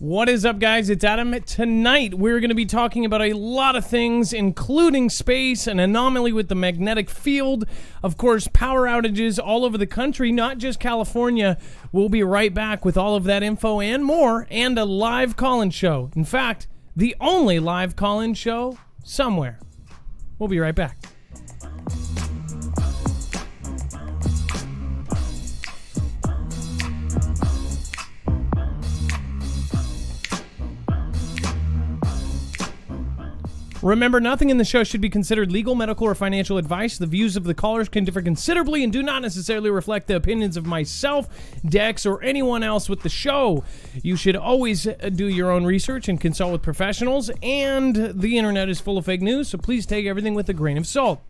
What is up, guys? It's Adam. Tonight, we're going to be talking about a lot of things, including space, an anomaly with the magnetic field, of course, power outages all over the country, not just California. We'll be right back with all of that info and more, and a live call-in show. In fact, the only live call-in show somewhere. We'll be right back. Remember, nothing in the show should be considered legal, medical, or financial advice. The views of the callers can differ considerably and do not necessarily reflect the opinions of myself, Dex, or anyone else with the show. You should always do your own research and consult with professionals, and the internet is full of fake news, so please take everything with a grain of salt.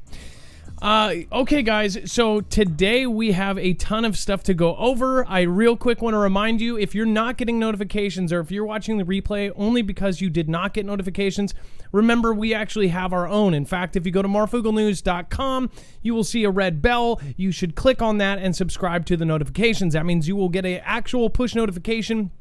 Okay, guys, so today we have a ton of stuff to go over. I real quick want to remind you, if you're not getting notifications or if you're watching the replay only because you did not get notifications, remember we actually have our own. In fact, if you go to marfooglenews.com, you will see a red bell. You should click on that and subscribe to the notifications. That means you will get an actual push notification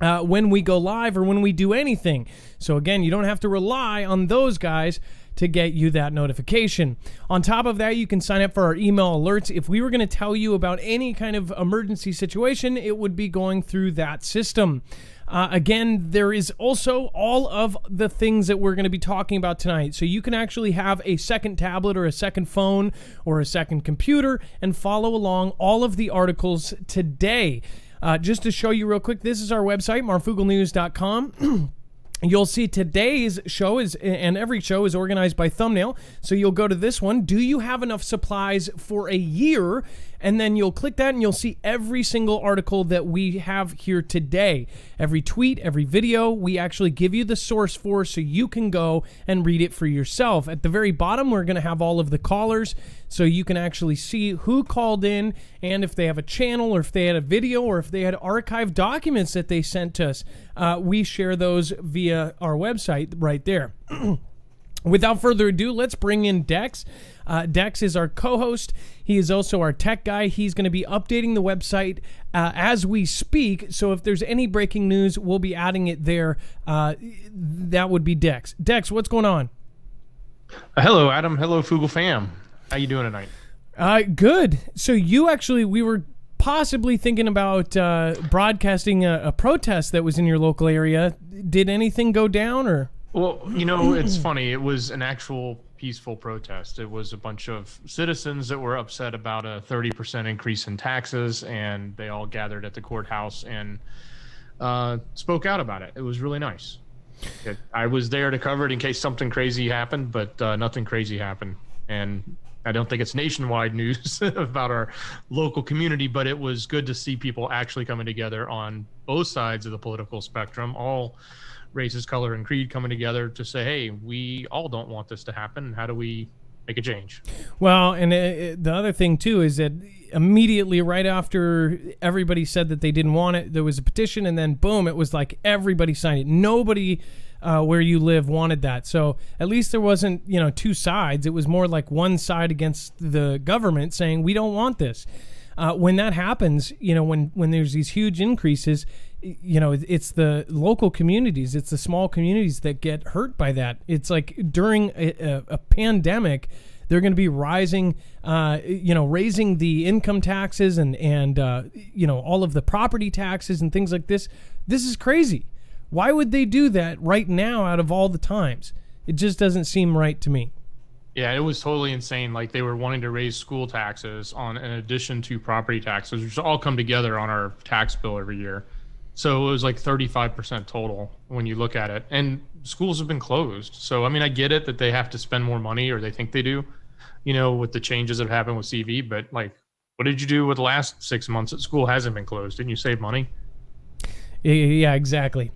when we go live or when we do anything. So again, you don't have to rely on those guys to get you that notification. On top of that, you can sign up for our email alerts. If we were going to tell you about any kind of emergency situation, it would be going through that system. Again, there is also all of the things that we're going to be talking about tonight. So you can actually have a second tablet or a second phone or a second computer and follow along all of the articles today. Just to show you real quick, this is our website, marfooglenews.com. You'll see today's show and every show is organized by thumbnail. So you'll go to this one. Do you have enough supplies for a year? And then you'll click that and you'll see every single article that we have here today. Every tweet, every video, we actually give you the source for so you can go and read it for yourself. At the very bottom, we're going to have all of the callers so you can actually see who called in and if they have a channel or if they had a video or if they had archived documents that they sent to us. We share those via our website right there. Without further ado, let's bring in Dex. Dex is our co-host. He is also our tech guy. He's going to be updating the website as we speak. So if there's any breaking news, we'll be adding it there. That would be Dex. Dex, what's going on? Hello, Adam. Hello, Foogle fam. How you doing tonight? Good. So we were possibly thinking about broadcasting a protest that was in your local area. Did anything go down or? Well, you know, it's funny. It was an actual peaceful protest. It was a bunch of citizens that were upset about a 30% increase in taxes, and they all gathered at the courthouse and spoke out about it. It was really nice. I was there to cover it in case something crazy happened, but nothing crazy happened. And I don't think it's nationwide news about our local community, but it was good to see people actually coming together on both sides of the political spectrum, all races, color, and creed coming together to say, hey, we all don't want this to happen. How do we make a change? Well, and the other thing, too, is that immediately right after everybody said that they didn't want it, there was a petition, and then, boom, it was like everybody signed it. Nobody where you live wanted that. So at least there wasn't, two sides. It was more like one side against the government saying, we don't want this. When that happens, when there's these huge increases, it's the local communities, it's the small communities that get hurt by that. It's like during a pandemic, they're going to be raising the income taxes and all of the property taxes and things like this. This is crazy. Why would they do that right now out of all the times? It just doesn't seem right to me. Yeah, it was totally insane. Like they were wanting to raise school taxes in addition to property taxes, which all come together on our tax bill every year. So it was like 35% total when you look at it. And schools have been closed. So, I mean, I get it that they have to spend more money, or they think they do, with the changes that have happened with CV. But like, what did you do with the last 6 months that school hasn't been closed? Didn't you save money? Yeah, exactly.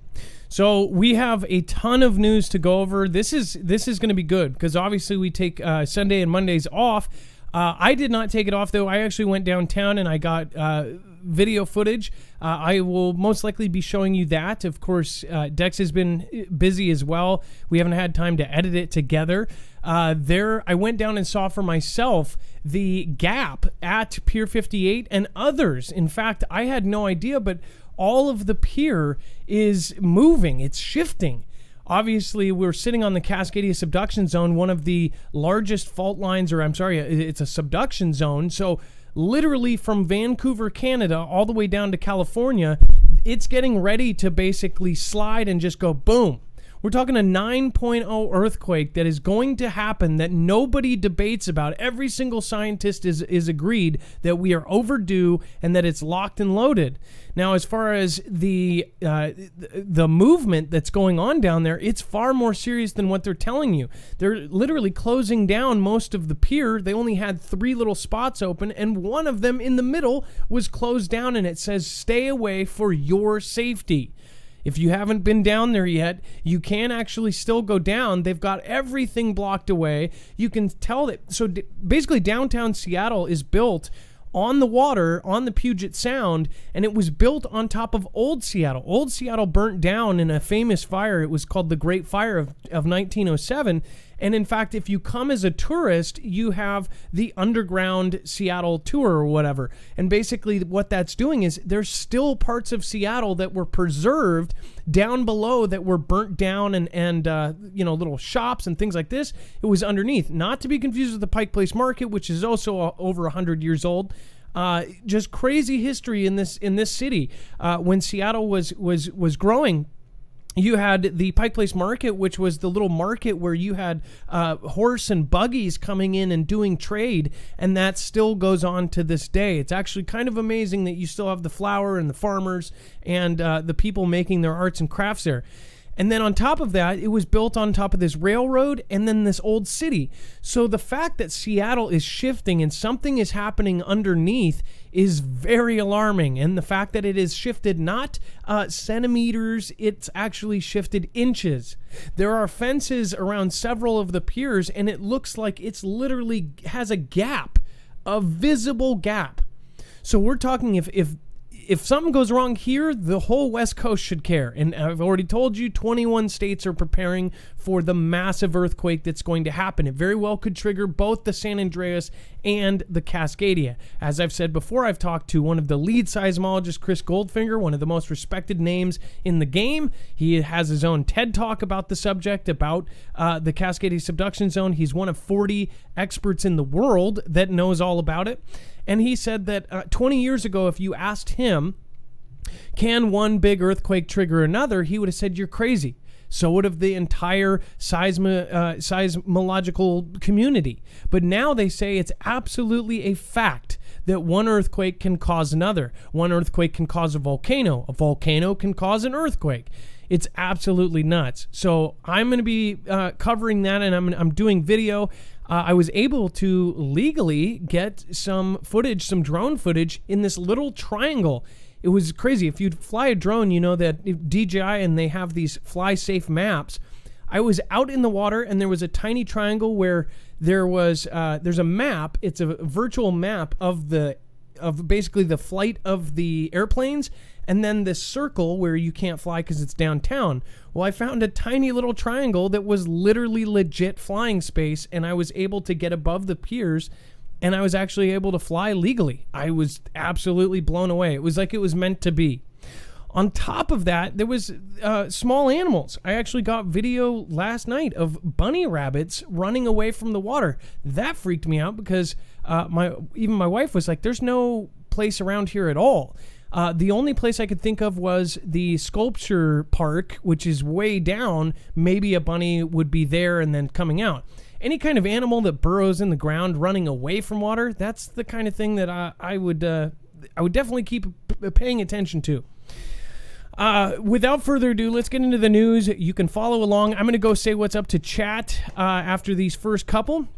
So we have a ton of news to go over. This is going to be good because obviously we take Sunday and Mondays off. I did not take it off, though. I actually went downtown and I got video footage. I will most likely be showing you that. Of course, Dex has been busy as well. We haven't had time to edit it together. I went down and saw for myself the gap at Pier 58 and others. In fact, I had no idea, but all of the pier is moving. It's shifting. Obviously, we're sitting on the Cascadia subduction zone, one of the largest fault lines, or I'm sorry, it's a subduction zone. So literally from Vancouver, Canada, all the way down to California, it's getting ready to basically slide and just go boom. We're talking a 9.0 earthquake that is going to happen that nobody debates about. Every single scientist is agreed that we are overdue and that it's locked and loaded. Now, as far as the movement that's going on down there, it's far more serious than what they're telling you. They're literally closing down most of the pier. They only had 3 little spots open, and one of them in the middle was closed down, and it says, "Stay away for your safety." If you haven't been down there yet, you can actually still go down. They've got everything blocked away. You can tell that. So basically, downtown Seattle is built on the water, on the Puget Sound, and it was built on top of Old Seattle. Old Seattle burnt down in a famous fire. It was called the Great Fire of 1907. And in fact, if you come as a tourist, you have the underground Seattle tour or whatever. And basically what that's doing is there's still parts of Seattle that were preserved down below that were burnt down and little shops and things like this. It was underneath. Not to be confused with the Pike Place Market, which is also over 100 years old. Just crazy history in this city. When Seattle was growing, you had the Pike Place Market, which was the little market where you had horse and buggies coming in and doing trade, and that still goes on to this day. It's actually kind of amazing that you still have the flour and the farmers and the people making their arts and crafts there. And then on top of that, it was built on top of this railroad and then this old city. So the fact that Seattle is shifting and something is happening underneath is very alarming. And the fact that it is shifted not centimeters, it's actually shifted inches. There are fences around several of the piers, and it looks like it's literally has a gap, a visible gap. So we're talking if something goes wrong here, the whole West Coast should care. And I've already told you, 21 states are preparing for the massive earthquake that's going to happen. It very well could trigger both the San Andreas and the Cascadia. As I've said before, I've talked to one of the lead seismologists, Chris Goldfinger, one of the most respected names in the game. He has his own TED Talk about the subject, about the Cascadia subduction zone. He's one of 40 experts in the world that knows all about it. And he said that 20 years ago, if you asked him, can one big earthquake trigger another, he would have said, you're crazy. So would have the entire seismological community. But now they say it's absolutely a fact that one earthquake can cause another. One earthquake can cause a volcano. A volcano can cause an earthquake. It's absolutely nuts. So I'm going to be covering that, and I'm doing video. I was able to legally get some footage, some drone footage in this little triangle. It was crazy. If you fly a drone, you know that DJI and they have these fly safe maps. I was out in the water and there was a tiny triangle where there's a map. It's a virtual map of basically the flight of the airplanes, and then this circle where you can't fly because it's downtown. Well, I found a tiny little triangle that was literally legit flying space, and I was able to get above the piers, and I was actually able to fly legally. I was absolutely blown away. It was like it was meant to be. On top of that, there was small animals. I actually got video last night of bunny rabbits running away from the water. That freaked me out because my wife was like, there's no place around here at all. The only place I could think of was the sculpture park, which is way down. Maybe a bunny would be there and then coming out. Any kind of animal that burrows in the ground running away from water, that's the kind of thing that I would definitely keep paying attention to. Without further ado, let's get into the news. You can follow along. I'm going to go say what's up to chat after these first couple.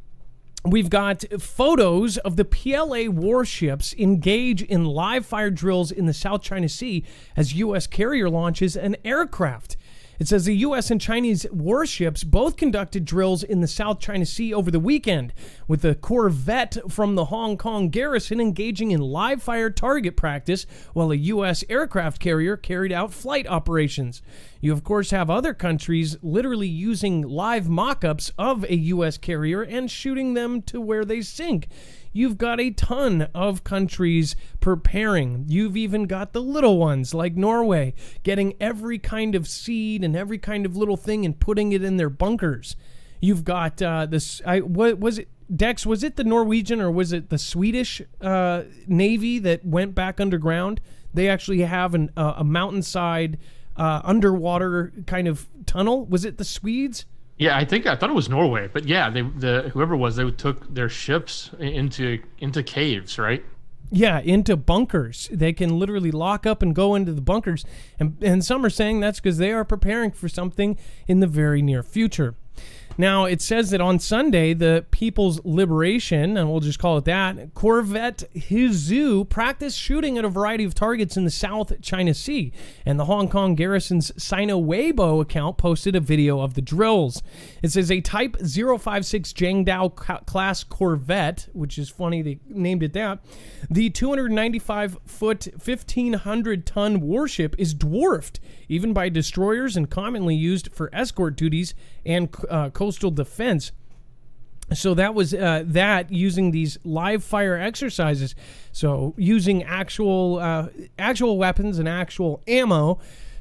We've got photos of the PLA warships engage in live fire drills in the South China Sea as U.S. carrier launches an aircraft. It says the U.S. and Chinese warships both conducted drills in the South China Sea over the weekend, with a corvette from the Hong Kong garrison engaging in live fire target practice while a U.S. aircraft carrier carried out flight operations. You, of course, have other countries literally using live mock-ups of a U.S. carrier and shooting them to where they sink. You've got a ton of countries preparing. You've even got the little ones like Norway getting every kind of seed and every kind of little thing and putting it in their bunkers. You've got what was it, Dex? Was it the Norwegian or was it the Swedish Navy that went back underground? They actually have a mountainside underwater kind of tunnel. Was it the Swedes? Yeah, I thought it was Norway, but yeah, whoever it was, they took their ships into caves, right? Yeah, into bunkers. They can literally lock up and go into the bunkers, and some are saying that's because they are preparing for something in the very near future. Now, it says that on Sunday, the People's Liberation, and we'll just call it that, Corvette Hizhu practiced shooting at a variety of targets in the South China Sea, and the Hong Kong Garrison's Sino Weibo account posted a video of the drills. It says a Type 056 Jiangdao class Corvette, which is funny they named it that, the 295-foot, 1,500-ton warship is dwarfed even by destroyers and commonly used for escort duties and coastal defense. So that was that using these live fire exercises. So using actual weapons and actual ammo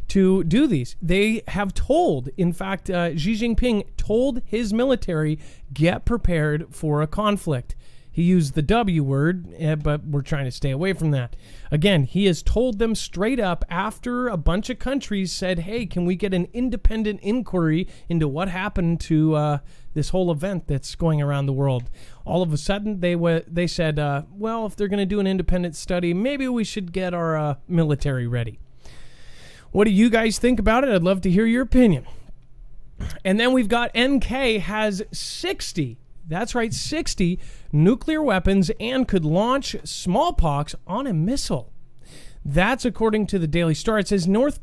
to do these. They have told, in fact, Xi Jinping told his military, get prepared for a conflict. He used the W word, but we're trying to stay away from that. Again, he has told them straight up after a bunch of countries said, hey, can we get an independent inquiry into what happened to this whole event that's going around the world? All of a sudden, they said, well, if they're going to do an independent study, maybe we should get our military ready. What do you guys think about it? I'd love to hear your opinion. And then we've got NK has 60. That's right, 60 nuclear weapons and could launch smallpox on a missile. That's according to the Daily Star. It says North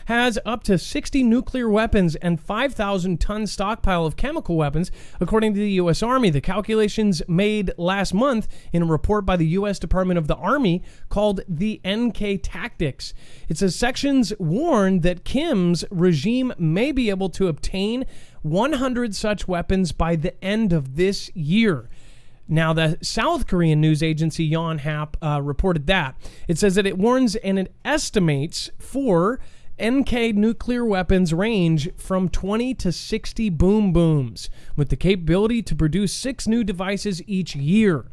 has up to 60 nuclear weapons and 5,000-ton stockpile of chemical weapons, according to the U.S. Army. The calculations made last month in a report by the U.S. Department of the Army called the NK Tactics. It says sections warn that Kim's regime may be able to obtain 100 such weapons by the end of this year. Now, the South Korean news agency Yonhap reported that. It says that it warns and it estimates for NK nuclear weapons range from 20 to 60 boom booms, with the capability to produce 6 new devices each year.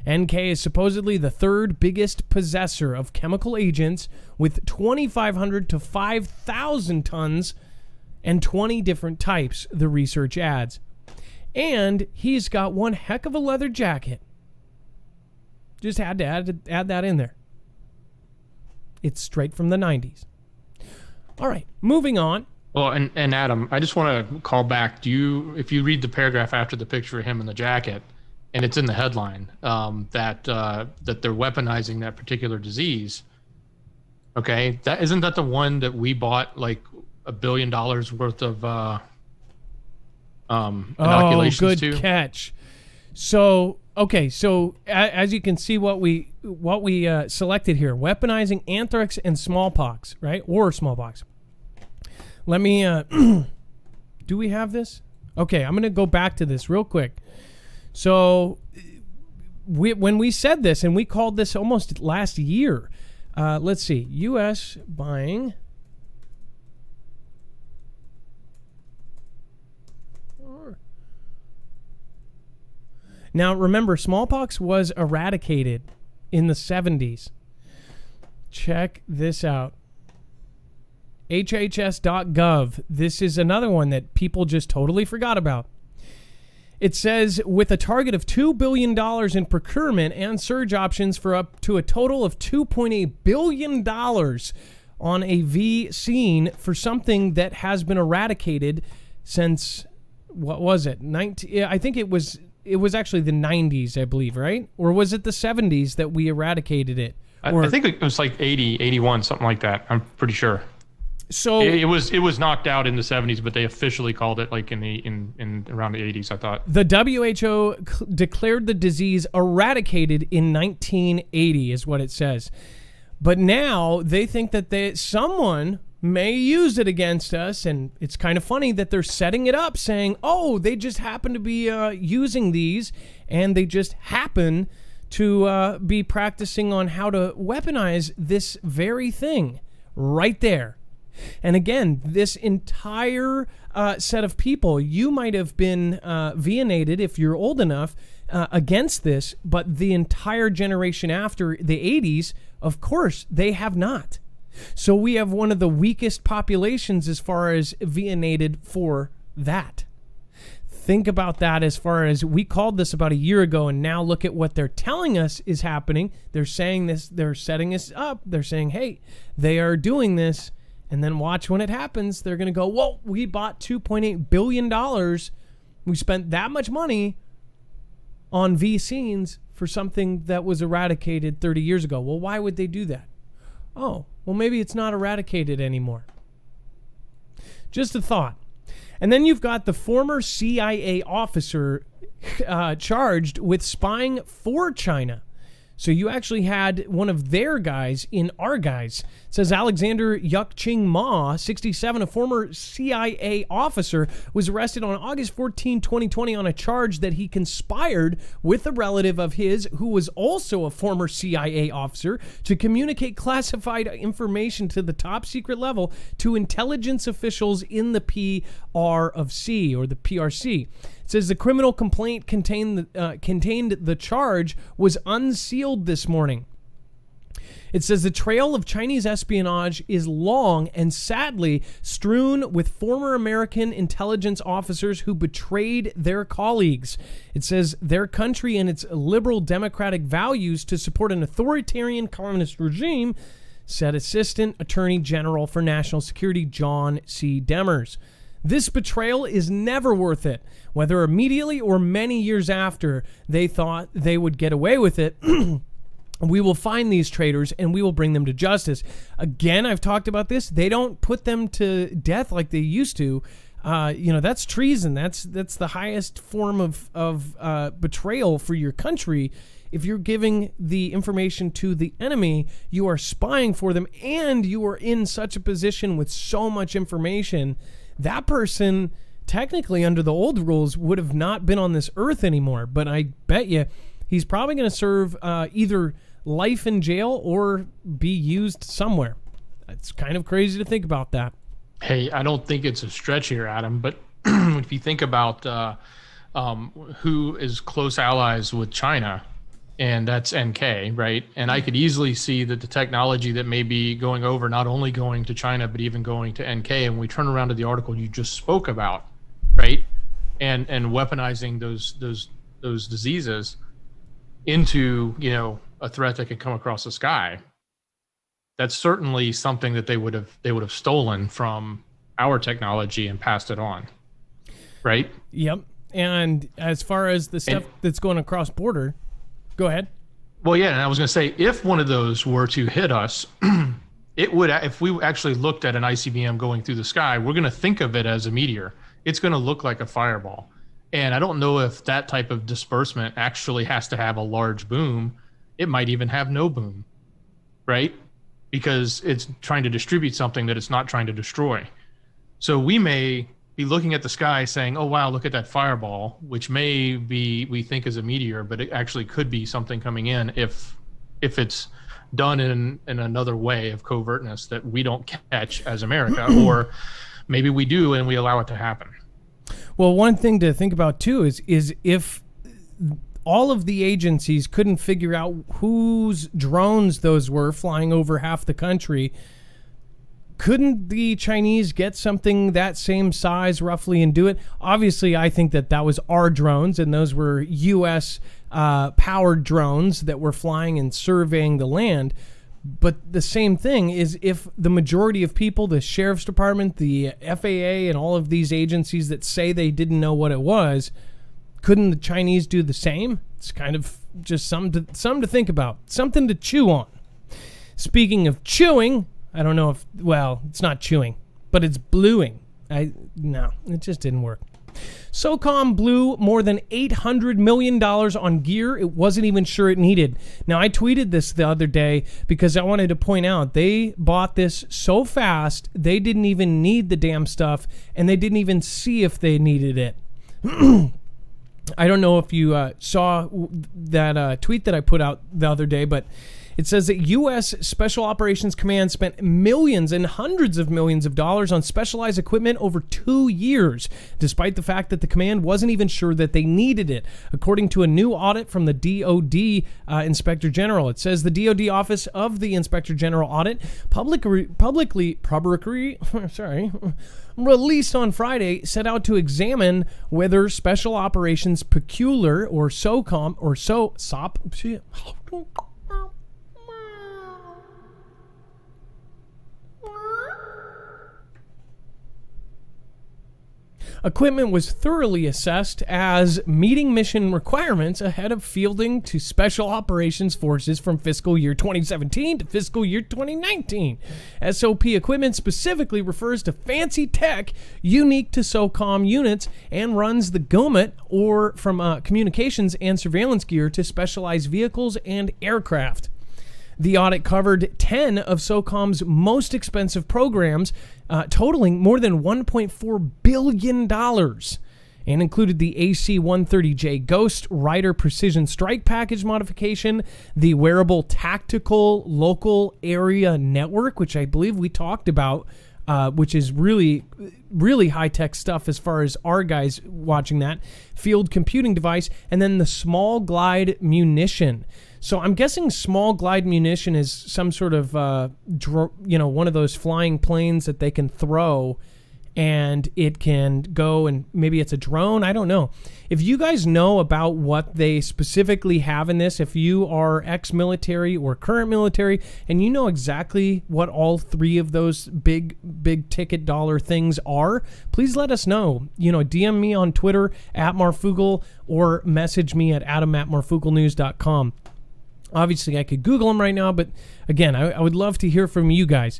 NK is supposedly the third biggest possessor of chemical agents, with 2,500 to 5,000 tons and 20 different types, the research adds. And he's got one heck of a leather jacket. Just had to add that in there. It's straight from the 90s. All right, moving on. Well, and Adam, I just want to call back. If you read the paragraph after the picture of him in the jacket, and it's in the headline that they're weaponizing that particular disease. Okay, isn't that the one that we bought like $1 billion worth of inoculations good to? Catch. So okay, so as you can see, what we selected here: weaponizing anthrax and smallpox, right? Or smallpox. Let me. Do we have this? Okay, I'm gonna go back to this real quick. So, when we said this, and we called this almost last year. Let's see, U.S. buying. Now, remember, smallpox was eradicated in the 70s. Check this out. HHS.gov. This is another one that people just totally forgot about. It says, with a target of $2 billion in procurement and surge options for up to a total of $2.8 billion on a V scene for something that has been eradicated since, what was it? I think it was actually the 90s, I believe, right? Or was it the 70s that we eradicated it? I think it was like 80, 81, something like that. I'm pretty sure. So it was knocked out in the 70s, but they officially called it like in around the 80s, I thought. The WHO declared the disease eradicated in 1980 is what it says. But now they think that someone may use it against us. And it's kind of funny that they're setting it up saying, oh, they just happen to be using these, and they just happen to be practicing on how to weaponize this very thing right there. And again, this entire set of people, you might have been venated if you're old enough against this, but the entire generation after the 80s, of course, they have not. So we have one of the weakest populations as far as venated for that. Think about that as far as we called this about a year ago, and now look at what they're telling us is happening. They're saying this, they're setting us up. They're saying, hey, they are doing this. And then watch when it happens, they're going to go, whoa, we bought $2.8 billion. We spent that much money on vaccines for something that was eradicated 30 years ago. Well, why would they do that? Oh, well, maybe it's not eradicated anymore. Just a thought. And then you've got the former CIA officer charged with spying for China. So you actually had one of their guys in our guys. It says Alexander Yuk-Ching Ma, 67, a former CIA officer, was arrested on August 14, 2020 on a charge that he conspired with a relative of his who was also a former CIA officer to communicate classified information to the top secret level to intelligence officials in the PRC or the PRC. It says the criminal complaint contained the charge was unsealed this morning. It says the trail of Chinese espionage is long and sadly strewn with former American intelligence officers who betrayed their colleagues. It says their country and its liberal democratic values to support an authoritarian communist regime, said Assistant Attorney General for National Security John C. Demers. This betrayal is never worth it, whether immediately or many years after they thought they would get away with it. We will find these traitors and we will bring them to justice. Again, I've talked about this. They don't put them to death like they used to. That's treason. That's the highest form of betrayal for your country. If you're giving the information to the enemy, you are spying for them, and you are in such a position with so much information. That person, technically under the old rules, would have not been on this earth anymore. But I bet you he's probably going to serve either life in jail or be used somewhere. It's kind of crazy to think about that. Hey, I don't think it's a stretch here, Adam, but if you think about who is close allies with China, and that's NK, right? And I could easily see that the technology that may be going over, not only going to China, but even going to NK, and we turn around to the article you just spoke about, right? And weaponizing those diseases into, a threat that could come across the sky. That's certainly something that they would have stolen from our technology and passed it on, right? Yep. And as far as the stuff that's going across border, go ahead. Well, yeah, and I was going to say, if one of those were to hit us, it would. If we actually looked at an ICBM going through the sky, we're going to think of it as a meteor. It's going to look like a fireball. And I don't know if that type of disbursement actually has to have a large boom. It might even have no boom, right? Because it's trying to distribute something that it's not trying to destroy. So we may be looking at the sky saying, oh, wow, look at that fireball, which may be, we think is a meteor, but it actually could be something coming in if it's done in another way of covertness that we don't catch as America, or maybe we do and we allow it to happen. Well, one thing to think about too is if all of the agencies couldn't figure out whose drones those were flying over half the country, couldn't the Chinese get something that same size roughly and do it? Obviously, I think that was our drones, and those were U.S. powered drones that were flying and surveying the land. But the same thing is if the majority of people, the Sheriff's Department, the FAA, and all of these agencies that say they didn't know what it was, couldn't the Chinese do the same? It's kind of just something to think about, something to chew on. Speaking of chewing, I don't know it's not chewing, but it's bluing. No, it just didn't work. SOCOM blew more than $800 million on gear it wasn't even sure it needed. Now, I tweeted this the other day because I wanted to point out they bought this so fast, they didn't even need the damn stuff, and they didn't even see if they needed it. I don't know if you saw that tweet that I put out the other day, but it says that U.S. Special Operations Command spent millions and hundreds of millions of dollars on specialized equipment over 2 years, despite the fact that the command wasn't even sure that they needed it. According to a new audit from the DoD Inspector General, it says the DoD Office of the Inspector General Audit publicly released on Friday, set out to examine whether Special Operations Peculiar or SOCOM or SOP equipment was thoroughly assessed as meeting mission requirements ahead of fielding to Special Operations Forces from fiscal year 2017 to fiscal year 2019. SOP equipment specifically refers to fancy tech unique to SOCOM units and runs the gamut or from communications and surveillance gear to specialized vehicles and aircraft. The audit covered 10 of SOCOM's most expensive programs, totaling more than $1.4 billion, and included the AC-130J Ghost Rider Precision Strike Package modification, the wearable Tactical Local Area Network, which I believe we talked about, which is really, really high-tech stuff as far as our guys watching that, field computing device, and then the Small Glide Munition. So I'm guessing small glide munition is some sort of, one of those flying planes that they can throw and it can go, and maybe it's a drone. I don't know. If you guys know about what they specifically have in this, if you are ex-military or current military and you know exactly what all three of those big ticket dollar things are, please let us know. DM me on Twitter at Marfoogle or message me at adam@marfooglenews.com. Obviously, I could Google them right now, but again, I would love to hear from you guys.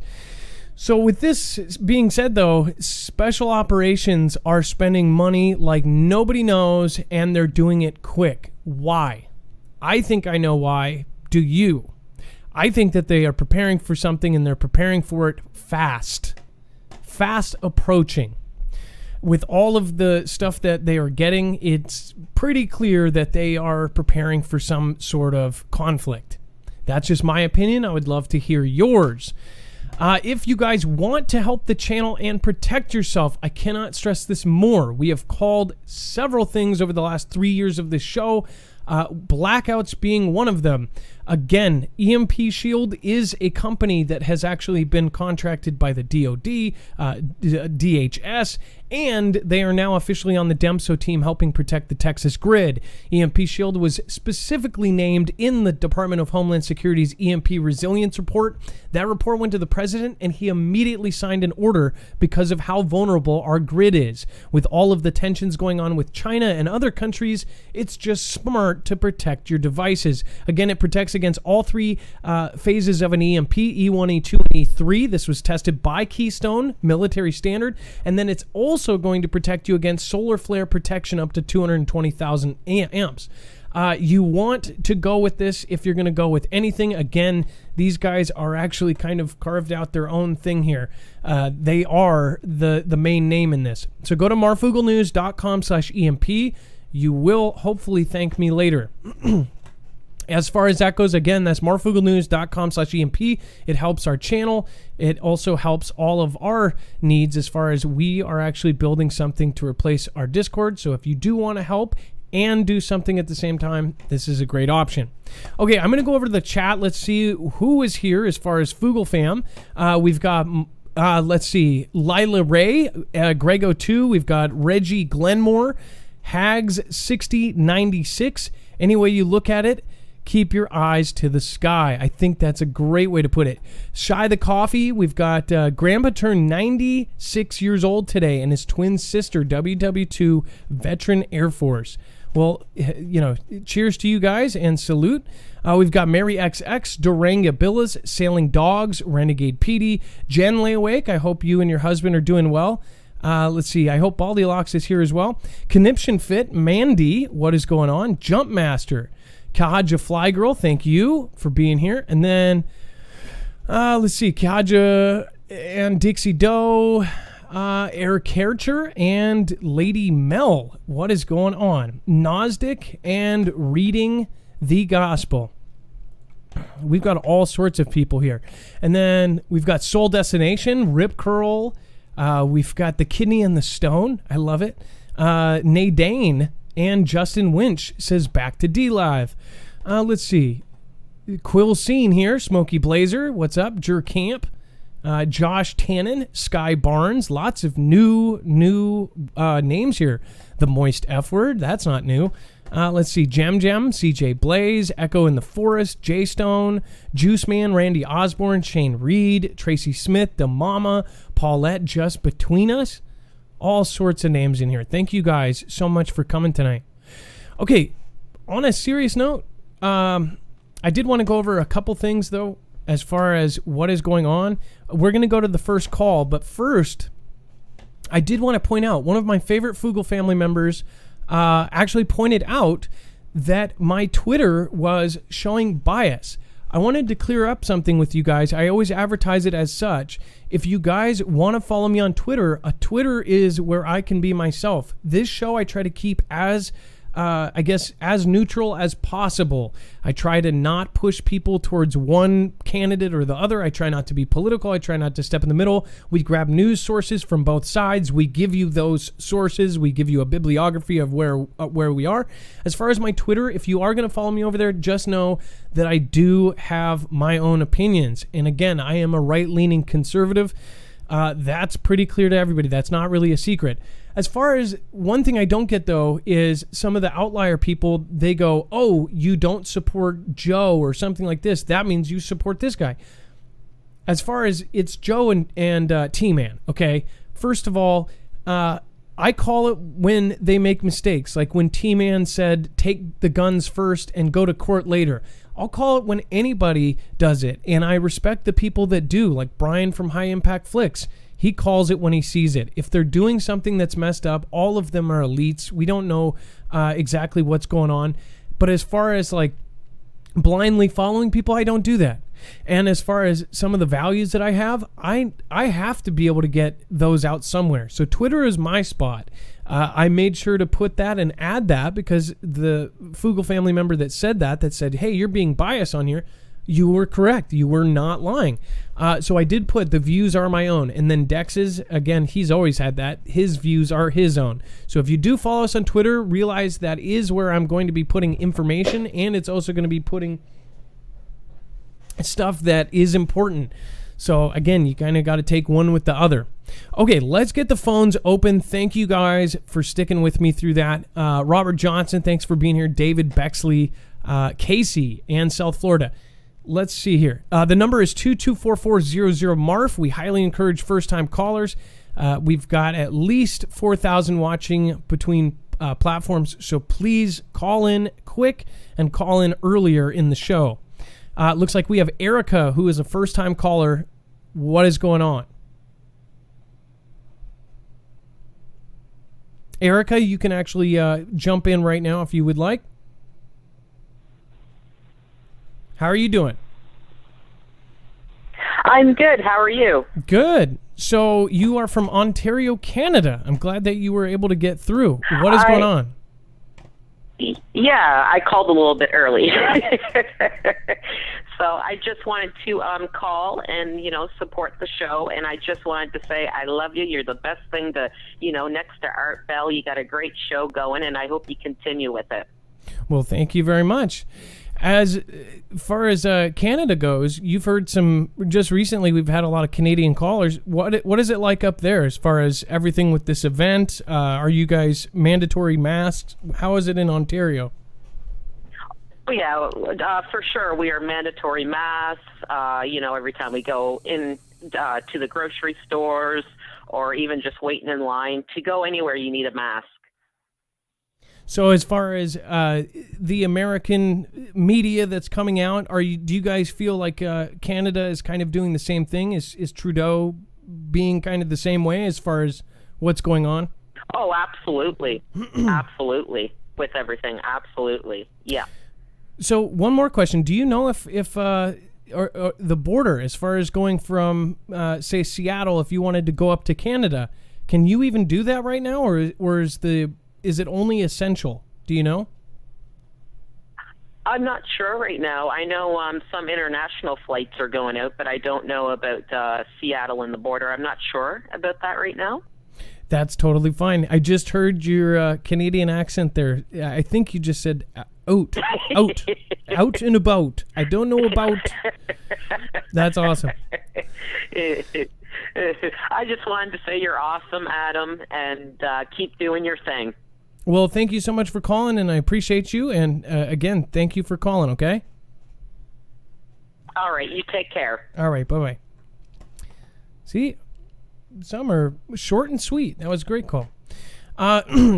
So with this being said, though, Special Operations are spending money like nobody knows, and they're doing it quick. Why? I think I know why. Do you? I think that they are preparing for something, and they're preparing for it fast. Fast approaching. With all of the stuff that they are getting, it's pretty clear that they are preparing for some sort of conflict. That's just my opinion. I would love to hear yours. If you guys want to help the channel and protect yourself, I cannot stress this more. We have called several things over the last 3 years of this show, blackouts being one of them. Again, Emp Shield is a company that has actually been contracted by the DoD, DHS, and they are now officially on the DEMSO team helping protect the Texas grid. Emp Shield was specifically named in the Department of Homeland Security's EMP Resilience Report. That report went to the president, and he immediately signed an order because of how vulnerable our grid is. With all of the tensions going on with China and other countries, it's just smart to protect your devices. Again, it protects against all three phases of an EMP, E1, E2, and E3. This was tested by Keystone, military standard, and then it's also going to protect you against solar flare protection up to 220,000 amps. You want to go with this if you're going to go with anything. Again, these guys are actually kind of carved out their own thing here. They are the main name in this. So go to marfooglenews.com/EMP. You will hopefully thank me later. As far as that goes, again, that's marfooglenews.com/EMP. It helps our channel. It also helps all of our needs as far as we are actually building something to replace our Discord. So if you do want to help and do something at the same time, this is a great option. Okay, I'm going to go over to the chat. Let's see who is here as far as Foogle fam. We've got, let's see, Lila Ray, Grego2. We've got Reggie Glenmore, Hags6096. Any way you look at it, keep your eyes to the sky. I think that's a great way to put it. Shy the Coffee, we've got Grandpa turned 96 years old today, and his twin sister, WW2 Veteran Air Force. Well, cheers to you guys and salute. We've got Mary XX, Duranga Billis, Sailing Dogs, Renegade PD, Jen Lay Awake. I hope you and your husband are doing well. Let's see. I hope Baldylocks is here as well. Conniption Fit, Mandy, what is going on? Jumpmaster, Kahaja Flygirl, thank you for being here. And then, let's see, Kahaja and Dixie Doe, Eric Hercher, and Lady Mel, what is going on? Nosdick and Reading the Gospel. We've got all sorts of people here. And then we've got Soul Destination, Rip Curl. We've got The Kidney and the Stone. I love it. Nadane and Justin Winch says back to D Live. Let's see. Quill Scene here. Smokey Blazer. What's up? Jer Camp. Josh Tannen. Sky Barnes. Lots of new names here. The Moist F Word. That's not new. Let's see, Gem, CJ Blaze, Echo in the Forest, J Stone, Juice Man, Randy Osborne, Shane Reed, Tracy Smith, The Mama, Paulette Just Between Us. All sorts of names in here. Thank you guys so much for coming tonight. Okay, on a serious note, I did want to go over a couple things, though, as far as what is going on. We're going to go to the first call, but first, I did want to point out one of my favorite Foogle family members actually pointed out that my Twitter was showing bias. I wanted to clear up something with you guys. I always advertise it as such. If you guys want to follow me on Twitter, a Twitter is where I can be myself. This show I try to keep as as neutral as possible. I try to not push people towards one candidate or the other. I try not to be political. I try not to step in the middle. We grab news sources from both sides. We give you those sources. We give you a bibliography of where we are. As far as my Twitter, if you are going to follow me over there, just know that I do have my own opinions. And again, I am a right-leaning conservative. That's pretty clear to everybody. That's not really a secret. As far as one thing I don't get, though, is some of the outlier people, they go, oh, you don't support Joe or something like this. That means you support this guy. As far as it's Joe and T-Man, okay? First of all, I call it when they make mistakes. Like when T-Man said, take the guns first and go to court later. I'll call it when anybody does it. And I respect the people that do, like Brian from High Impact Flicks. He calls it when he sees it. If they're doing something that's messed up, all of them are elites. We don't know exactly what's going on. But as far as like blindly following people, I don't do that. And as far as some of the values that I have to be able to get those out somewhere. So Twitter is my spot. I made sure to put that and add that because the Foogle family member that said, hey, you're being biased on here. You were correct. You were not lying. So I did put the views are my own. And then Dex's, again, he's always had that. His views are his own. So if you do follow us on Twitter, realize that is where I'm going to be putting information. And it's also going to be putting stuff that is important. So again, you kind of got to take one with the other. Okay, let's get the phones open. Thank you guys for sticking with me through that. Robert Johnson, thanks for being here. David Bexley, Casey, and South Florida. Let's see here. The number is 224-400 Marf. We highly encourage first-time callers. We've got at least 4,000 watching between platforms, so please call in quick and call in earlier in the show. Looks like we have Erica, who is a first-time caller. What is going on? Erica, you can actually jump in right now if you would like. How are you doing? I'm good. How are you? Good. So you are from Ontario, Canada. I'm glad that you were able to get through. What is going on? Yeah, I called a little bit early. So I just wanted to call and, support the show. And I just wanted to say I love you. You're the best thing to, next to Art Bell. You got a great show going, and I hope you continue with it. Well, thank you very much. As far as Canada goes, you've heard just recently we've had a lot of Canadian callers. What is it like up there as far as everything with this event? Are you guys mandatory masks? How is it in Ontario? Oh, yeah, for sure. We are mandatory masks, every time we go in to the grocery stores or even just waiting in line. To go anywhere, you need a mask. So as far as the American media that's coming out, do you guys feel like Canada is kind of doing the same thing? Is Trudeau being kind of the same way as far as what's going on? Oh, absolutely. Absolutely. With everything. Absolutely. Yeah. So one more question. Do you know if or the border, as far as going from, say, Seattle, if you wanted to go up to Canada, can you even do that right now? Or is it only essential? Do you know? I'm not sure right now. I know some international flights are going out, but I don't know about Seattle and the border. I'm not sure about that right now. That's totally fine. I just heard your Canadian accent there. I think you just said out and about. I don't know about. That's awesome. I just wanted to say you're awesome, Adam, and keep doing your thing. Well, thank you so much for calling, and I appreciate you. And again, thank you for calling, okay? All right, you take care. All right, bye-bye. See, some are short and sweet. That was a great call.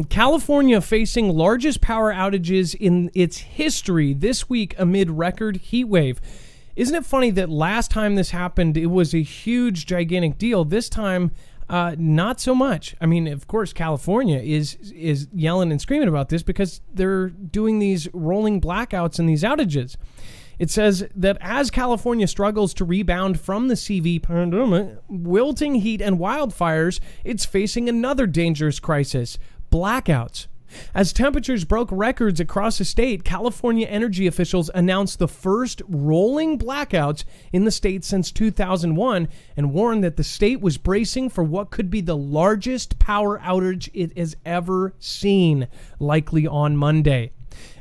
California facing largest power outages in its history this week amid record heat wave. Isn't it funny that last time this happened, it was a huge, gigantic deal. This time, not so much. I mean, of course, California is yelling and screaming about this because they're doing these rolling blackouts and these outages. It says that as California struggles to rebound from the CV pandemic, wilting heat and wildfires, it's facing another dangerous crisis: blackouts. As temperatures broke records across the state, California energy officials announced the first rolling blackouts in the state since 2001 and warned that the state was bracing for what could be the largest power outage it has ever seen, likely on Monday.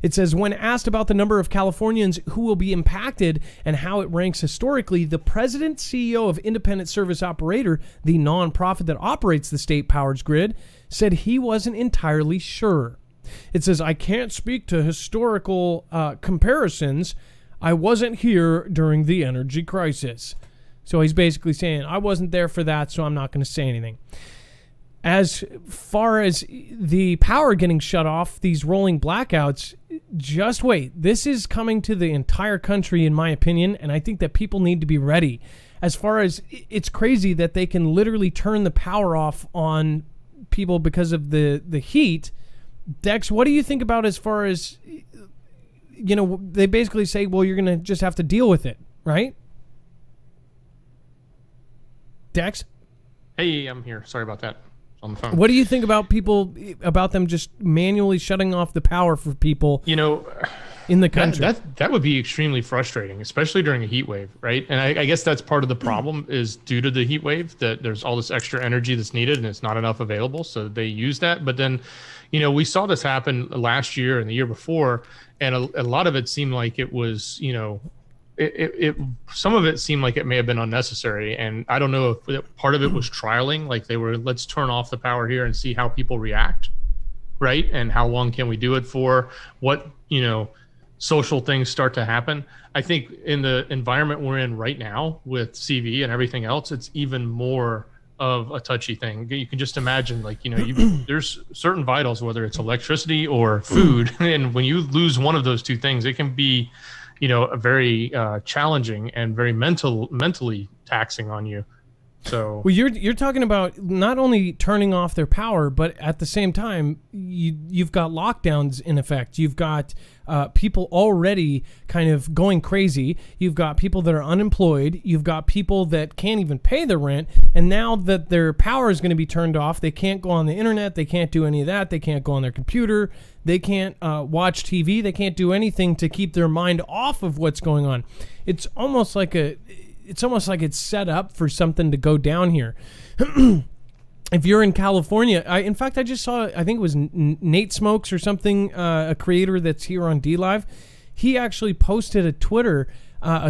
It says, when asked about the number of Californians who will be impacted and how it ranks historically, the president CEO of Independent Service Operator, the nonprofit that operates the state powered grid, said he wasn't entirely sure. It says, I can't speak to historical comparisons. I wasn't here during the energy crisis. So he's basically saying, I wasn't there for that, so I'm not going to say anything. As far as the power getting shut off, these rolling blackouts, just wait. This is coming to the entire country, in my opinion, and I think that people need to be ready. As far as, it's crazy that they can literally turn the power off on people because of the heat. Dex, what do you think about as far as, you know, they basically say, well, you're going to just have to deal with it, right? Dex? Hey, I'm here. Sorry about that. On the phone. What do you think about about them just manually shutting off the power for people, you know, in the country? That would be extremely frustrating, especially during a heat wave, right? And I guess that's part of the problem is due to the heat wave that there's all this extra energy that's needed and it's not enough available. So they use that. But then, you know, we saw this happen last year and the year before, and a lot of it seemed like it was, you know, some of it seemed like it may have been unnecessary, and I don't know if part of it was trialing, like they were, let's turn off the power here and see how people react, right? And how long can we do it for? What, you know, social things start to happen. I think in the environment we're in right now with CV and everything else, it's even more of a touchy thing. You can just imagine, like, you know, there's certain vitals, whether it's electricity or food, and when you lose one of those two things, it can be, you know, a very challenging and very mentally taxing on you. So, well, you're talking about not only turning off their power, but at the same time, you've got lockdowns in effect. You've got people already kind of going crazy. You've got people that are unemployed. You've got people that can't even pay their rent. And now that their power is going to be turned off, they can't go on the internet. They can't do any of that. They can't go on their computer. They can't watch TV. They can't do anything to keep their mind off of what's going on. It's almost like it's set up for something to go down here. If you're in California, in fact, I just saw, I think it was Nate Smokes or something, a creator that's here on DLive. He actually posted a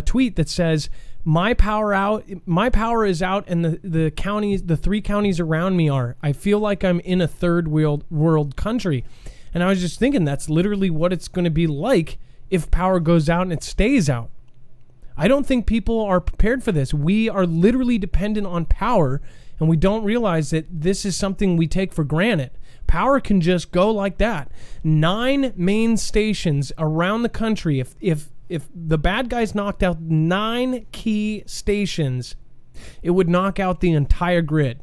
tweet that says, my power is out, and the three counties around me are. I feel like I'm in a third world country. And I was just thinking, that's literally what it's going to be like if power goes out and it stays out. I don't think people are prepared for this. We are literally dependent on power, and we don't realize that this is something we take for granted. Power can just go like that. 9 main stations around the country. If the bad guys knocked out 9 key stations, it would knock out the entire grid.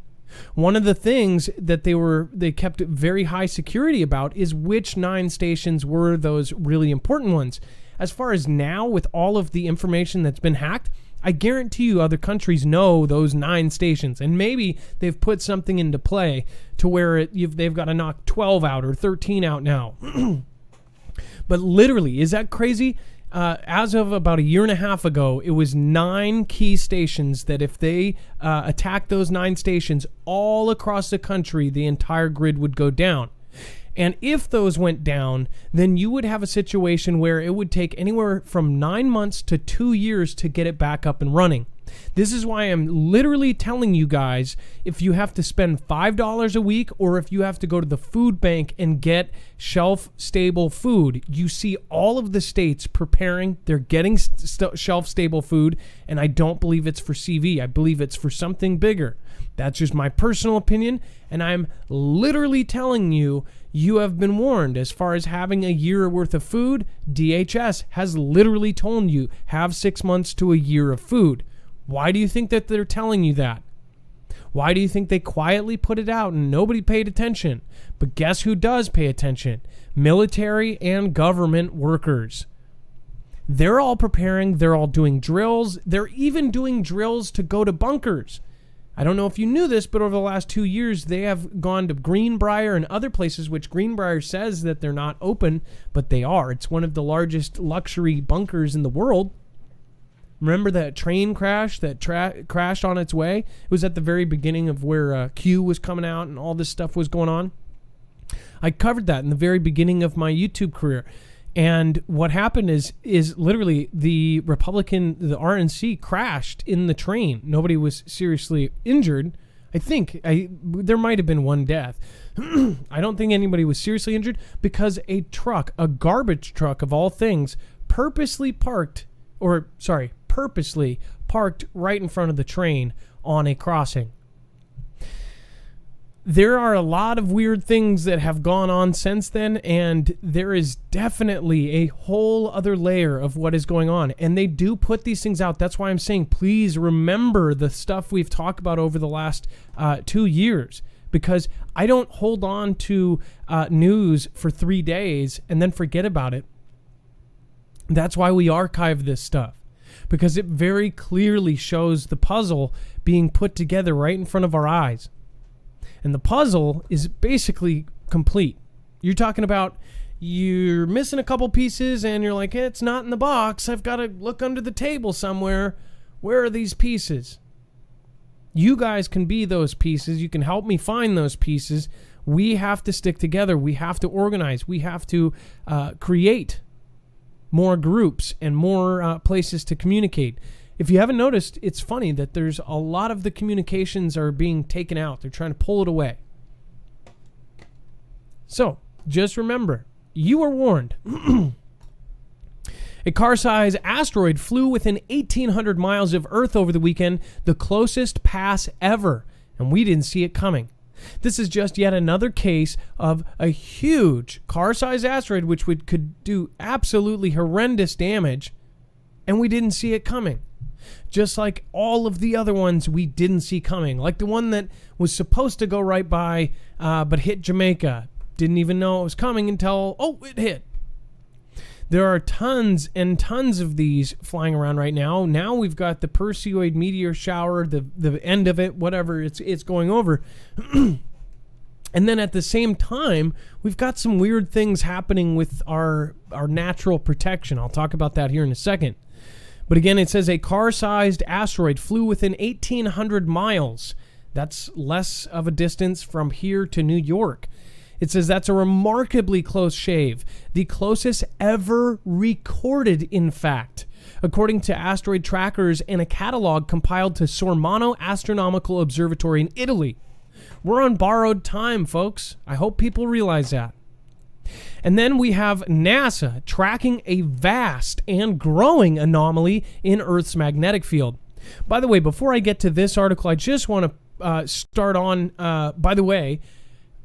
One of the things that they kept very high security about is which 9 stations were those really important ones. As far as now, with all of the information that's been hacked, I guarantee you other countries know those 9 stations, and maybe they've put something into play to where they've got to knock 12 out or 13 out now. But literally, is that crazy? As of about a year and a half ago, it was 9 key stations that if they attacked those 9 stations all across the country, the entire grid would go down. And if those went down, then you would have a situation where it would take anywhere from 9 months to 2 years to get it back up and running. This is why I'm literally telling you guys, if you have to spend $5 a week or if you have to go to the food bank and get shelf-stable food, you see all of the states preparing. They're getting shelf-stable food, and I don't believe it's for CV. I believe it's for something bigger. That's just my personal opinion, and I'm literally telling you, you have been warned. As far as having a year worth of food, DHS has literally told you, have 6 months to a year of food. Why do you think that they're telling you that? Why do you think they quietly put it out and nobody paid attention? But guess who does pay attention? Military and government workers. They're all preparing. They're all doing drills. They're even doing drills to go to bunkers. I don't know if you knew this, but over the last 2 years, they have gone to Greenbrier and other places, which Greenbrier says that they're not open, but they are. It's one of the largest luxury bunkers in the world. Remember that train crash that crashed on its way? It was at the very beginning of where Q was coming out and all this stuff was going on. I covered that in the very beginning of my YouTube career. And what happened is literally the RNC crashed in the train. Nobody was seriously injured. I think there might have been one death. I don't think anybody was seriously injured because a garbage truck of all things, purposely parked right in front of the train on a crossing. There are a lot of weird things that have gone on since then, and there is definitely a whole other layer of what is going on. And they do put these things out. That's why I'm saying, please remember the stuff we've talked about over the last 2 years, because I don't hold on to news for 3 days and then forget about it. That's why we archive this stuff, because it very clearly shows the puzzle being put together right in front of our eyes. And the puzzle is basically complete. You're talking about you're missing a couple pieces and you're like, hey, it's not in the box. I've got to look under the table somewhere. Where are these pieces? You guys can be those pieces. You can help me find those pieces. We have to stick together. We have to organize. We have to create more groups and more places to communicate. If you haven't noticed, it's funny that there's a lot of the communications are being taken out. They're trying to pull it away. So, just remember, you are warned. A car-sized asteroid flew within 1,800 miles of Earth over the weekend, the closest pass ever, and we didn't see it coming. This is just yet another case of a huge car-sized asteroid which could do absolutely horrendous damage, and we didn't see it coming. Just like all of the other ones we didn't see coming. Like the one that was supposed to go right by, but hit Jamaica. Didn't even know it was coming until, it hit. There are tons and tons of these flying around right now. Now we've got the Persioid meteor shower, the end of it, whatever it's going over. And then at the same time, we've got some weird things happening with our natural protection. I'll talk about that here in a second. But again, it says a car-sized asteroid flew within 1,800 miles. That's less of a distance from here to New York. It says that's a remarkably close shave. The closest ever recorded, in fact, according to asteroid trackers and a catalog compiled to Sormano Astronomical Observatory in Italy. We're on borrowed time, folks. I hope people realize that. And then we have NASA tracking a vast and growing anomaly in Earth's magnetic field. By the way, before I get to this article, I just want to start on, by the way,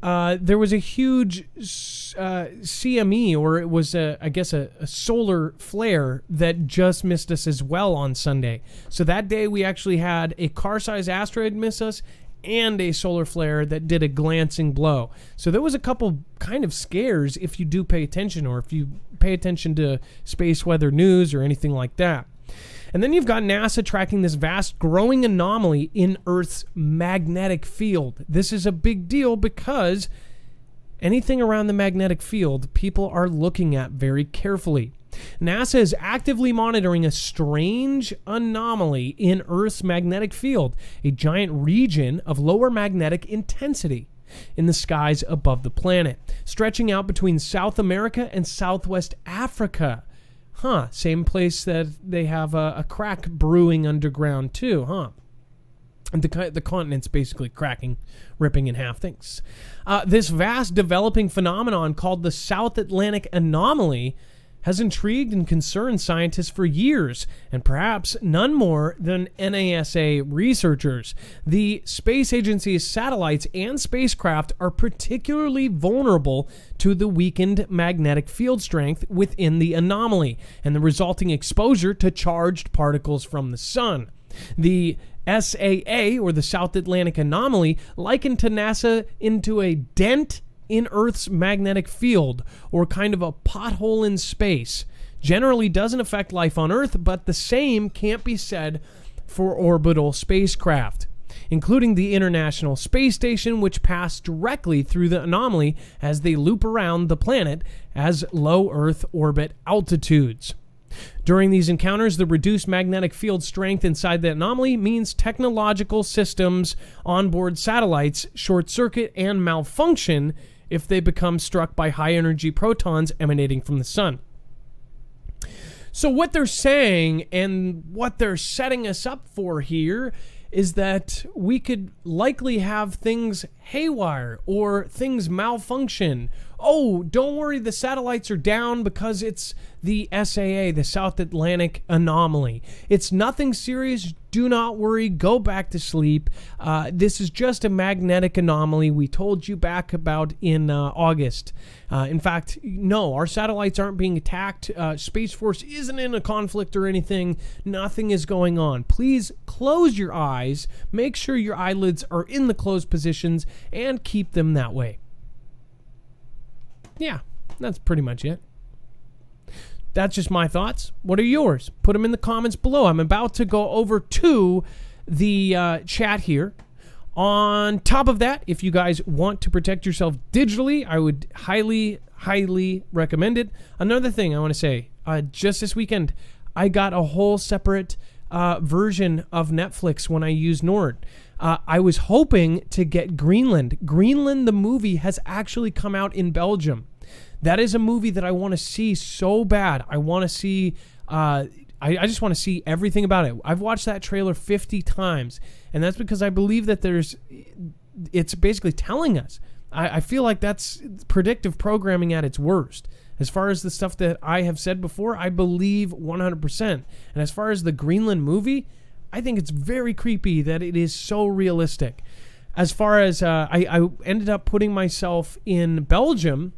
there was a huge CME, or it was, I guess, a solar flare that just missed us as well on Sunday. So that day we actually had a car-sized asteroid miss us and a solar flare that did a glancing blow. So there was a couple kind of scares if you do pay attention, or if you pay attention to space weather news or anything like that. And then you've got NASA tracking this vast growing anomaly in Earth's magnetic field. This is a big deal because anything around the magnetic field, people are looking at very carefully. NASA is actively monitoring a strange anomaly in Earth's magnetic field, a giant region of lower magnetic intensity in the skies above the planet, stretching out between South America and Southwest Africa. Same place that they have a crack brewing underground too, And the continent's basically cracking, ripping in half things. This vast developing phenomenon called the South Atlantic Anomaly has intrigued and concerned scientists for years, and perhaps none more than NASA researchers. The space agency's satellites and spacecraft are particularly vulnerable to the weakened magnetic field strength within the anomaly and the resulting exposure to charged particles from the sun. The SAA, or the South Atlantic Anomaly, likened to NASA into a dent in Earth's magnetic field, or kind of a pothole in space. Generally doesn't affect life on Earth, but the same can't be said for orbital spacecraft, including the International Space Station, which pass directly through the anomaly as they loop around the planet as low Earth orbit altitudes. During these encounters, the reduced magnetic field strength inside the anomaly means technological systems onboard satellites short circuit and malfunction if they become struck by high-energy protons emanating from the sun. So what they're saying, and what they're setting us up for here, is that we could likely have things haywire or things malfunction. Oh, don't worry, the satellites are down because it's the SAA, the South Atlantic Anomaly. It's nothing serious. Do not worry. Go back to sleep. This is just a magnetic anomaly we told you back about in August. In fact, no, our satellites aren't being attacked. Space Force isn't in a conflict or anything. Nothing is going on. Please close your eyes. Make sure your eyelids are in the closed positions and keep them that way. Yeah, that's pretty much it. That's just my thoughts. What are yours? Put them in the comments below. I'm about to go over to the chat here. On top of that, if you guys want to protect yourself digitally, I would highly, highly recommend it. Another thing I want to say, just this weekend, I got a whole separate version of Netflix when I used Nord. I was hoping to get Greenland. Greenland, the movie, has actually come out in Belgium. That is a movie that I want to see so bad. I want to see, I just want to see everything about it. I've watched that trailer 50 times, and that's because I believe that it's basically telling us. I feel like that's predictive programming at its worst. As far as the stuff that I have said before, I believe 100%. And as far as the Greenland movie, I think it's very creepy that it is so realistic. As far as I ended up putting myself in Belgium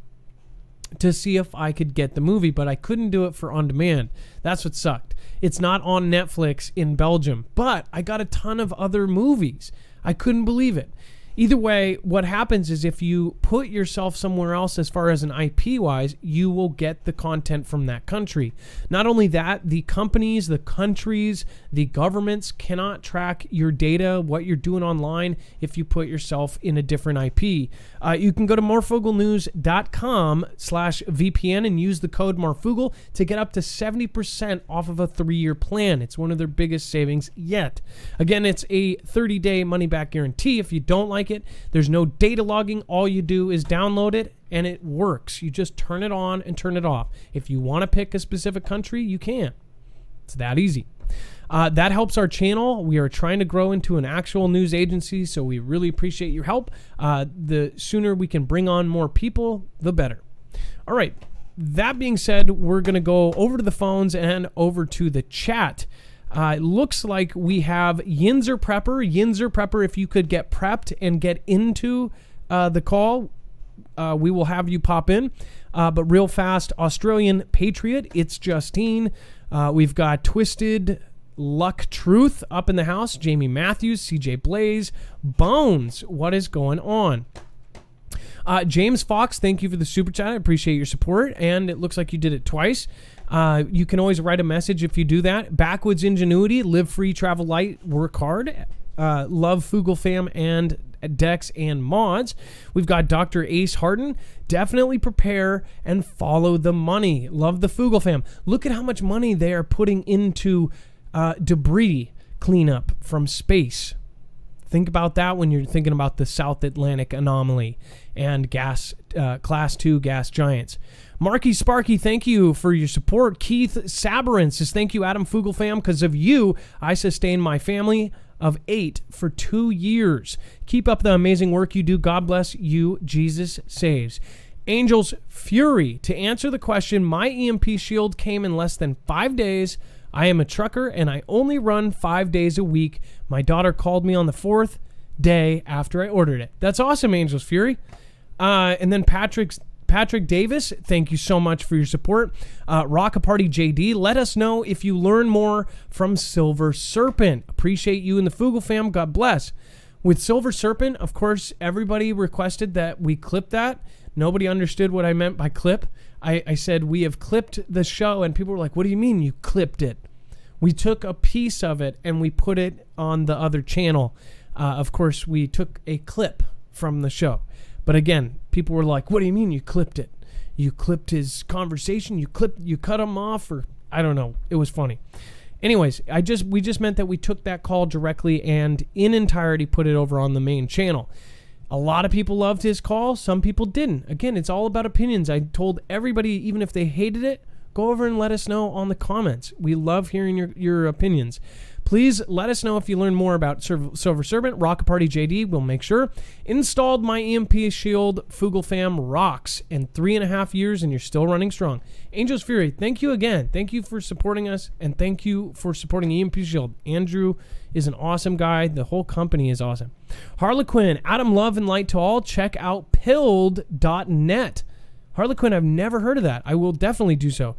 to see if I could get the movie, but I couldn't do it for on demand. That's what sucked. It's not on Netflix in Belgium, but I got a ton of other movies. I couldn't believe it. Either way, what happens is if you put yourself somewhere else as far as an IP-wise, you will get the content from that country. Not only that, the companies, the countries, the governments cannot track your data, what you're doing online, if you put yourself in a different IP. You can go to marfooglenews.com/VPN and use the code Marfoogle to get up to 70% off of a 3-year plan. It's one of their biggest savings yet. Again, it's a 30-day money-back guarantee. If you don't like it, there's no data logging. All you do is download it and it works. You just turn it on and turn it off. If you want to pick a specific country, you can. It's that easy. That helps our channel. We are trying to grow into an actual news agency, so we really appreciate your help. The sooner we can bring on more people, the better. All right. That being said, we're going to go over to the phones and over to the chat. It looks like we have Yinzer Prepper. Yinzer Prepper, if you could get prepped and get into the call, we will have you pop in. But real fast, Australian Patriot, it's Justine. We've got Twisted Luck Truth up in the house. Jamie Matthews, CJ Blaze, Bones. What is going on? James Fox, thank you for the super chat. I appreciate your support, and it looks like you did it twice. You can always write a message if you do that. Backwoods Ingenuity, live free, travel light, work hard. Love Foogle fam and Dex and mods. We've got Dr. Ace Harden. Definitely prepare and follow the money. Love the Foogle fam. Look at how much money they are putting into debris cleanup from space. Think about that when you're thinking about the South Atlantic anomaly and gas class 2 gas giants. Marky Sparky, thank you for your support. Keith Sabarant says, thank you, Adam Foogle fam. Because of you, I sustained my family of 8 for 2 years. Keep up the amazing work you do. God bless you. Jesus saves. Angel's Fury, to answer the question, my EMP shield came in less than 5 days. I am a trucker and I only run 5 days a week. My daughter called me on the 4th day after I ordered it. That's awesome, Angel's Fury. And then Patrick Davis, thank you so much for your support. Rock a Party JD, let us know if you learn more from Silver Serpent. Appreciate you and the Foogle fam. God bless. With Silver Serpent, of course, everybody requested that we clip that. Nobody understood what I meant by clip. I said we have clipped the show, and people were like, what do you mean you clipped it? We took a piece of it and we put it on the other channel. Of course, we took a clip from the show. But again, people were like, what do you mean you clipped it? You clipped his conversation? You cut him off? Or I don't know. It was funny. Anyways, we just meant that we took that call directly and in entirety put it over on the main channel. A lot of people loved his call. Some people didn't. Again, it's all about opinions. I told everybody, even if they hated it, go over and let us know on the comments. We love hearing your opinions. Please let us know if you learn more about Silver Serpent. Rock a Party JD, we'll make sure. Installed my EMP shield. Foogle fam rocks in 3.5 years, and you're still running strong. Angel's Fury, thank you again. Thank you for supporting us, and thank you for supporting EMP Shield. Andrew is an awesome guy. The whole company is awesome. Harlequin, Adam, love and light to all. Check out pilled.net. Harlequin, I've never heard of that. I will definitely do so.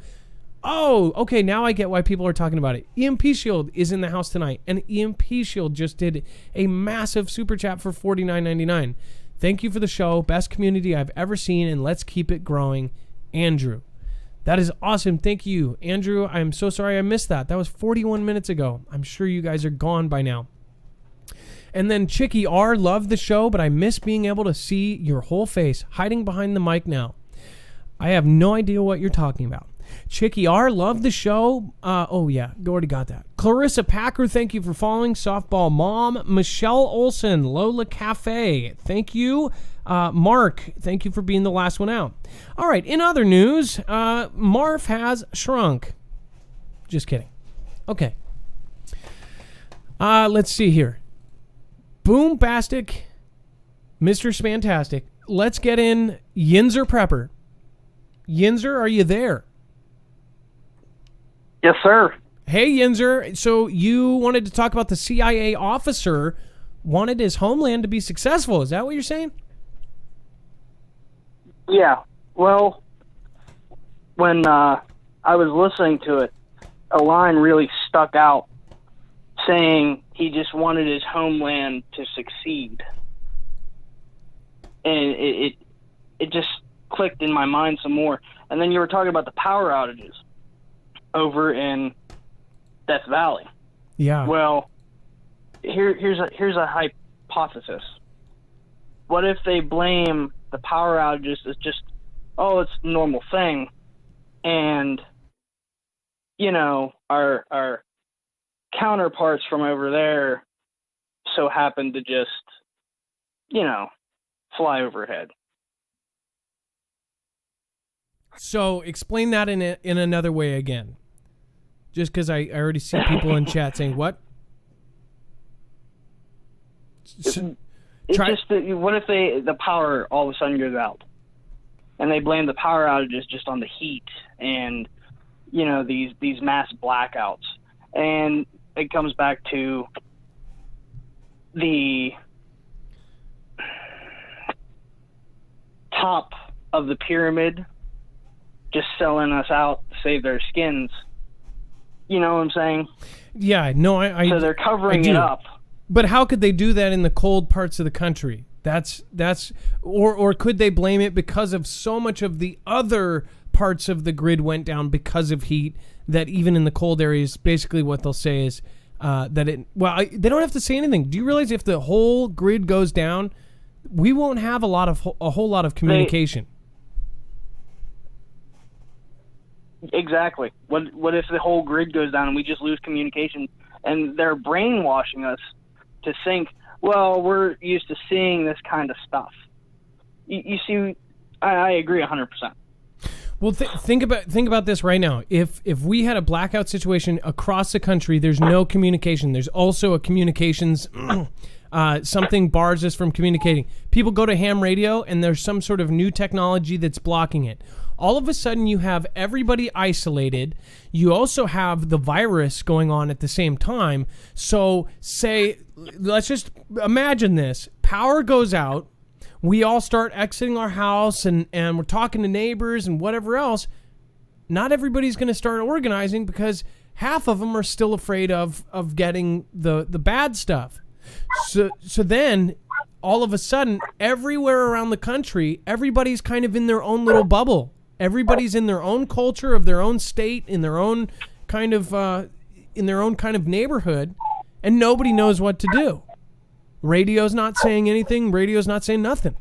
Oh, okay, now I get why people are talking about it. EMP Shield is in the house tonight, and EMP Shield just did a massive super chat for $49.99. Thank you for the show. Best community I've ever seen, and let's keep it growing. Andrew. That is awesome. Thank you, Andrew. I'm so sorry I missed that. That was 41 minutes ago. I'm sure you guys are gone by now. And then Chicky R, love the show, but I miss being able to see your whole face hiding behind the mic now. I have no idea what you're talking about. Chicky R, love the show. Oh, yeah, already got that. Clarissa Packer, thank you for following. Softball Mom. Michelle Olson, Lola Cafe, thank you. Mark, thank you for being the last one out. All right, in other news, Marf has shrunk. Just kidding. Okay. Let's see here. Boombastic, Mr. Spantastic. Let's get in Yinzer Prepper. Yinzer, are you there? Yes, sir. Hey, Yinzer. So you wanted to talk about the CIA officer wanted his homeland to be successful. Is that what you're saying? Yeah. Well, when I was listening to it, a line really stuck out saying he just wanted his homeland to succeed. And it just clicked in my mind some more. And then you were talking about the power outages over in Death Valley. Yeah. Well, here's a hypothesis. What if they blame the power outages as just, oh, it's a normal thing, and our counterparts from over there so happen to just fly overhead. So explain that in another way again. Just because I already see people in chat saying, what? It's just that, what if the power all of a sudden goes out, and they blame the power outages just on the heat and these mass blackouts, and it comes back to the top of the pyramid just selling us out to save their skins. You know what I'm saying? Yeah, no, I so they're covering it up. But how could they do that in the cold parts of the country? Or could they blame it because of so much of the other parts of the grid went down because of heat, that even in the cold areas, basically what they'll say is they don't have to say anything. Do you realize if the whole grid goes down, we won't have a whole lot of communication? Exactly. What if the whole grid goes down and we just lose communication? And they're brainwashing us to think, well, we're used to seeing this kind of stuff. You see, I agree 100%. Well, think about this right now. If we had a blackout situation across the country, there's no communication. There's also a communications something bars us from communicating. People go to ham radio, and there's some sort of new technology that's blocking it. All of a sudden, you have everybody isolated. You also have the virus going on at the same time. So, let's just imagine this. Power goes out. We all start exiting our house, and we're talking to neighbors and whatever else. Not everybody's going to start organizing because half of them are still afraid of getting the bad stuff. So then, all of a sudden, everywhere around the country, everybody's kind of in their own little bubble. Everybody's in their own culture of their own state, in their own kind of neighborhood, and nobody knows what to do. Radio's not saying anything. Radio's not saying nothing.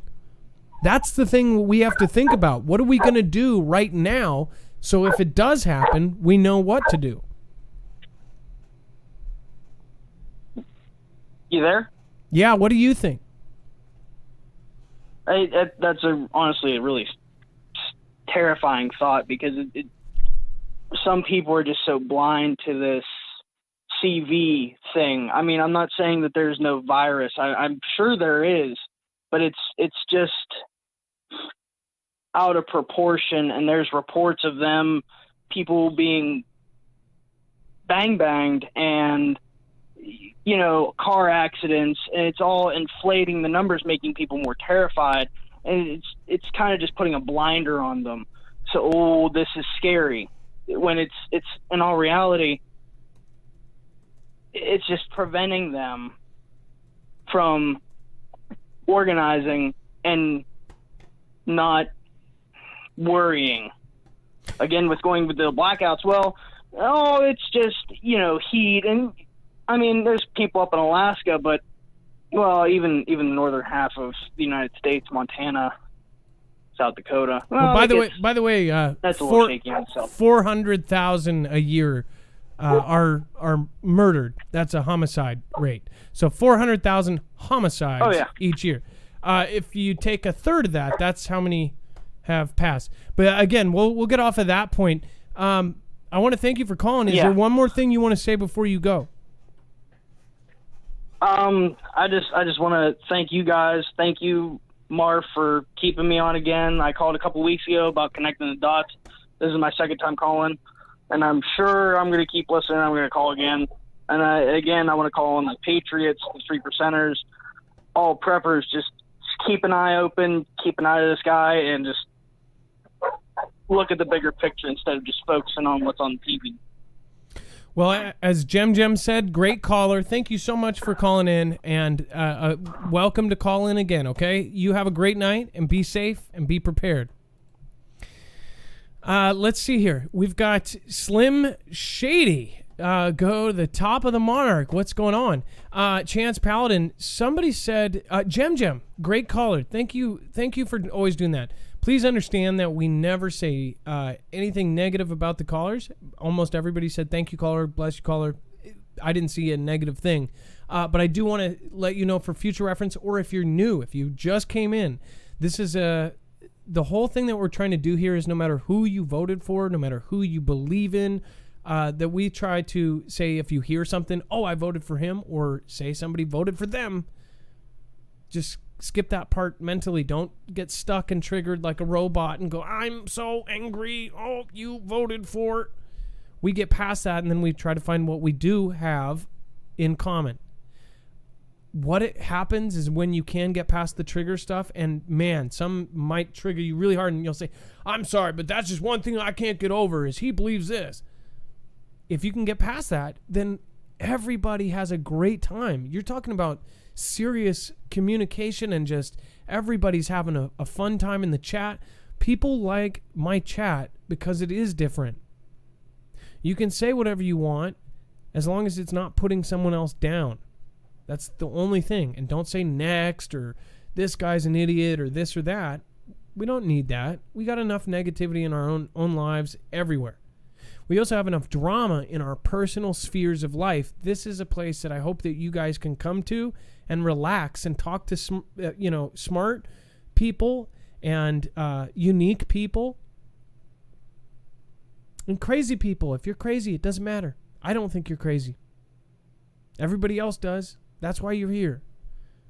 That's the thing we have to think about. What are we going to do right now so if it does happen, we know what to do? You there? Yeah, what do you think? That's honestly a really terrifying thought, because some people are just so blind to this CV thing. I mean, I'm not saying that there's no virus. I'm sure there is, but it's just out of proportion, and there's reports of people being banged and, you know, car accidents, and it's all inflating the numbers, making people more terrified. And it's kind of just putting a blinder on them. So, this is scary. When it's in all reality, it's just preventing them from organizing and not worrying. Again, with going with the blackouts, it's just, you know, heat. And, I mean, there's people up in Alaska, but even the northern half of the United States, Montana, South Dakota. By the way, that's a little shaky on itself. 400,000 a year are murdered. That's a homicide rate. So 400,000 homicides each year. If you take a third of that, that's how many have passed. But again, we'll get off of that point. I want to thank you for calling. Is there one more thing you want to say before you go? I just want to thank you guys. Thank you, Marf, for keeping me on again. I called a couple weeks ago about connecting the dots. This is my second time calling, and I'm sure I'm going to keep listening. I'm going to call again. And I want to call on the Patriots, the 3%ers, all preppers. Just keep an eye open, keep an eye to this guy, and just look at the bigger picture instead of just focusing on what's on TV. Well, as Jem said, great caller. Thank you so much for calling in, and welcome to call in again, okay? You have a great night, and be safe, and be prepared. Let's see here. We've got Slim Shady. Go to the top of the Monarch. What's going on? Chance Paladin. Somebody said, Jem, great caller. Thank you for always doing that. Please understand that we never say anything negative about the callers. Almost everybody said, thank you, caller, bless you, caller. I didn't see a negative thing. But I do want to let you know for future reference, or if you're new, if you just came in, this is the whole thing that we're trying to do here is no matter who you voted for, no matter who you believe in, that we try to say if you hear something, oh, I voted for him, or say somebody voted for them, just skip that part mentally. Don't get stuck and triggered like a robot and go, I'm so angry. Oh, you voted for. We get past that, and then we try to find what we do have in common. What it happens is when you can get past the trigger stuff, and man, some might trigger you really hard, and you'll say, I'm sorry, but that's just one thing I can't get over is he believes this. if you can get past that, then everybody has a great time. You're talking about serious communication and just everybody's having a fun time in the chat. People like my chat because it is different. You can say whatever you want as long as it's not putting someone else down. That's the only thing. And don't say next or this guy's an idiot or this or that. We don't need that. We got enough negativity in our own lives everywhere. We also have enough drama in our personal spheres of life. This is a place that I hope that you guys can come to and relax and talk to smart people and unique people and crazy people. If you're crazy, it doesn't matter. I don't think you're crazy. Everybody else does. That's why you're here.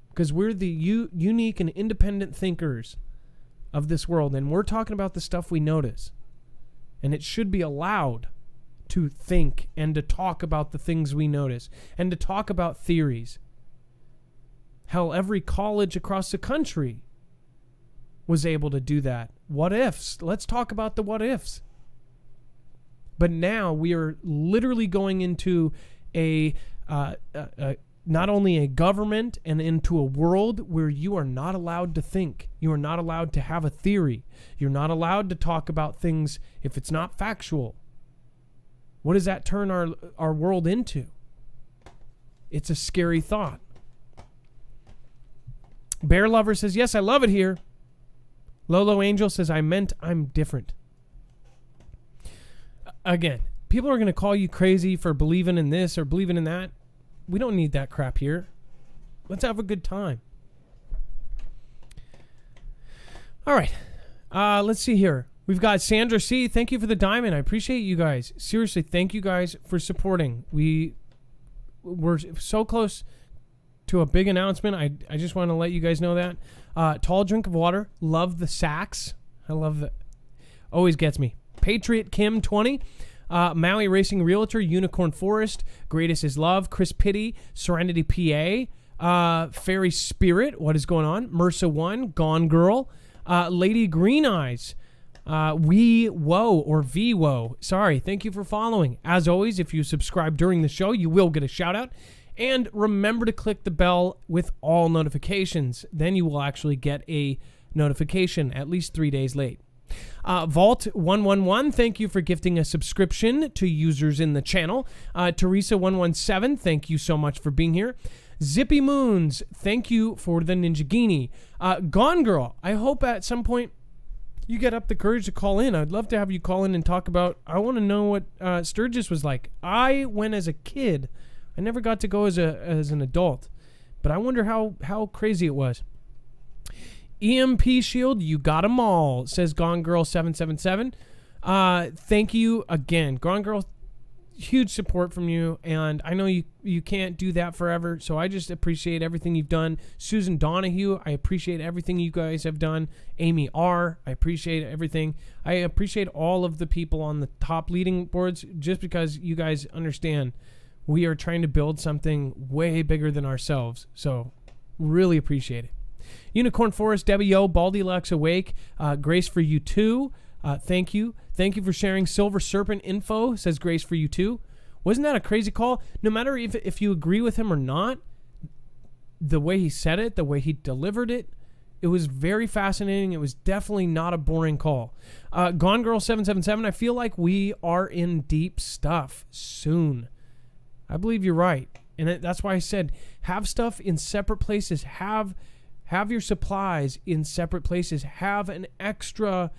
Because we're the unique and independent thinkers of this world. And we're talking about the stuff we notice. And it should be allowed to think and to talk about the things we notice. And to talk about theories. Hell, every college across the country was able to do that. What ifs? Let's talk about the what ifs. But now we are literally going into not only a government and into a world where you are not allowed to think. You are not allowed to have a theory. You're not allowed to talk about things if it's not factual. What does that turn our world into? It's a scary thought. Bear Lover says, yes, I love it here. Lolo Angel says, I'm different. Again, people are going to call you crazy for believing in this or believing in that. We don't need that crap here. Let's have a good time. All right. Let's see here. We've got Sandra C. Thank you for the diamond. I appreciate you guys. Seriously, thank you guys for supporting. We're so close to a big announcement. I just want to let you guys know that. Tall drink of water. Love the sax. I love that. Always gets me. Patriot Kim 20. Maui Racing Realtor, Unicorn Forest, Greatest is Love, Chris Pitty, Serenity PA, Fairy Spirit, what is going on? MRSA 1, Gone Girl, Lady Green Eyes, VWO. Sorry, thank you for following. As always, if you subscribe during the show, you will get a shout out. And remember to click the bell with all notifications. Then you will actually get a notification at least 3 days late. Vault111, thank you for gifting a subscription to users in the channel. Teresa117, thank you so much for being here. Zippy Moons, thank you for the Ninja Genie. Gone Girl, I hope at some point you get up the courage to call in. I'd love to have you call in and talk about, I want to know what Sturgis was like. I went as a kid. I never got to go as an adult, but I wonder how crazy it was. EMP Shield, you got them all, says Gone Girl 777. Thank you again. Gone Girl, huge support from you, and I know you can't do that forever, so I just appreciate everything you've done. Susan Donahue, I appreciate everything you guys have done. Amy R, I appreciate everything. I appreciate all of the people on the top leading boards, just because you guys understand we are trying to build something way bigger than ourselves, so really appreciate it. Unicorn Forest, Debbie O, Baldy Lux Awake, Grace for you too. Thank you. Thank you for sharing Silver Serpent info, says Grace for you too. Wasn't that a crazy call? No matter if you agree with him or not, the way he said it, the way he delivered it, it was very fascinating. It was definitely not a boring call. Gone Girl 777, I feel like we are in deep stuff soon. I believe you're right. And that's why I said have stuff in separate places. Have your supplies in separate places. Have an extra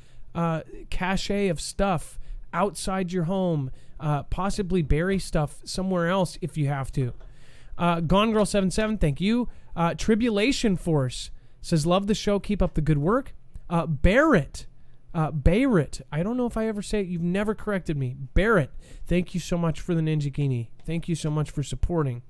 cache of stuff outside your home. Possibly bury stuff somewhere else if you have to. Gone Girl 77, thank you. Tribulation Force says, love the show. Keep up the good work. Barrett. Barrett. I don't know if I ever say it. You've never corrected me. Barrett. Thank you so much for the Ninja Genie. Thank you so much for supporting.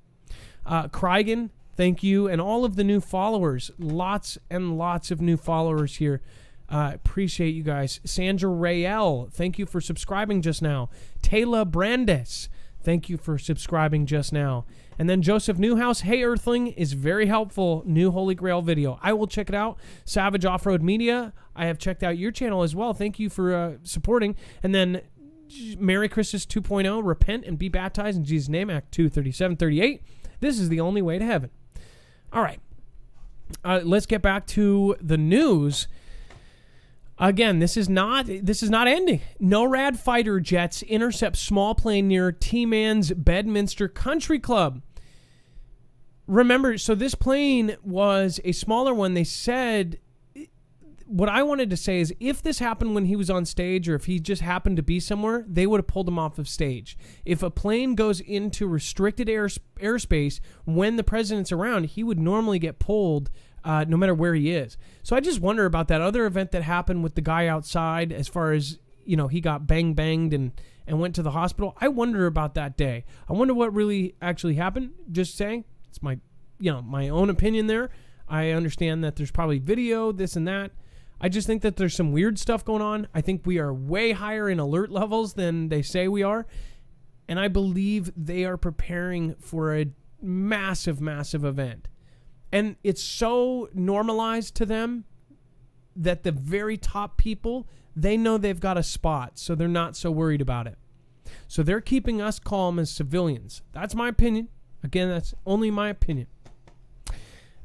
Krygan. Thank you. And all of the new followers. Lots and lots of new followers here. Appreciate you guys. Sandra Rael, thank you for subscribing just now. Taylor Brandes, thank you for subscribing just now. And then Joseph Newhouse, hey Earthling, is very helpful. New Holy Grail video. I will check it out. Savage Off-Road Media, I have checked out your channel as well. Thank you for supporting. And then Merry Christmas 2.0, repent and be baptized in Jesus' name, Act 2:37-38. This is the only way to heaven. All right. Let's get back to the news. Again, this is not ending. NORAD fighter jets intercept small plane near T-Man's Bedminster Country Club. Remember, so this plane was a smaller one. They said, what I wanted to say is if this happened when he was on stage or if he just happened to be somewhere, they would have pulled him off of stage. If a plane goes into restricted airspace when the president's around, he would normally get pulled no matter where he is. So I just wonder about that other event that happened with the guy outside as far as, he got banged and went to the hospital. I wonder about that day. I wonder what really actually happened. Just saying. It's my own opinion there. I understand that there's probably video, this and that. I just think that there's some weird stuff going on. I think we are way higher in alert levels than they say we are. And I believe they are preparing for a massive, massive event. And it's so normalized to them that the very top people, they know they've got a spot, so they're not so worried about it. So they're keeping us calm as civilians. That's my opinion. Again, that's only my opinion.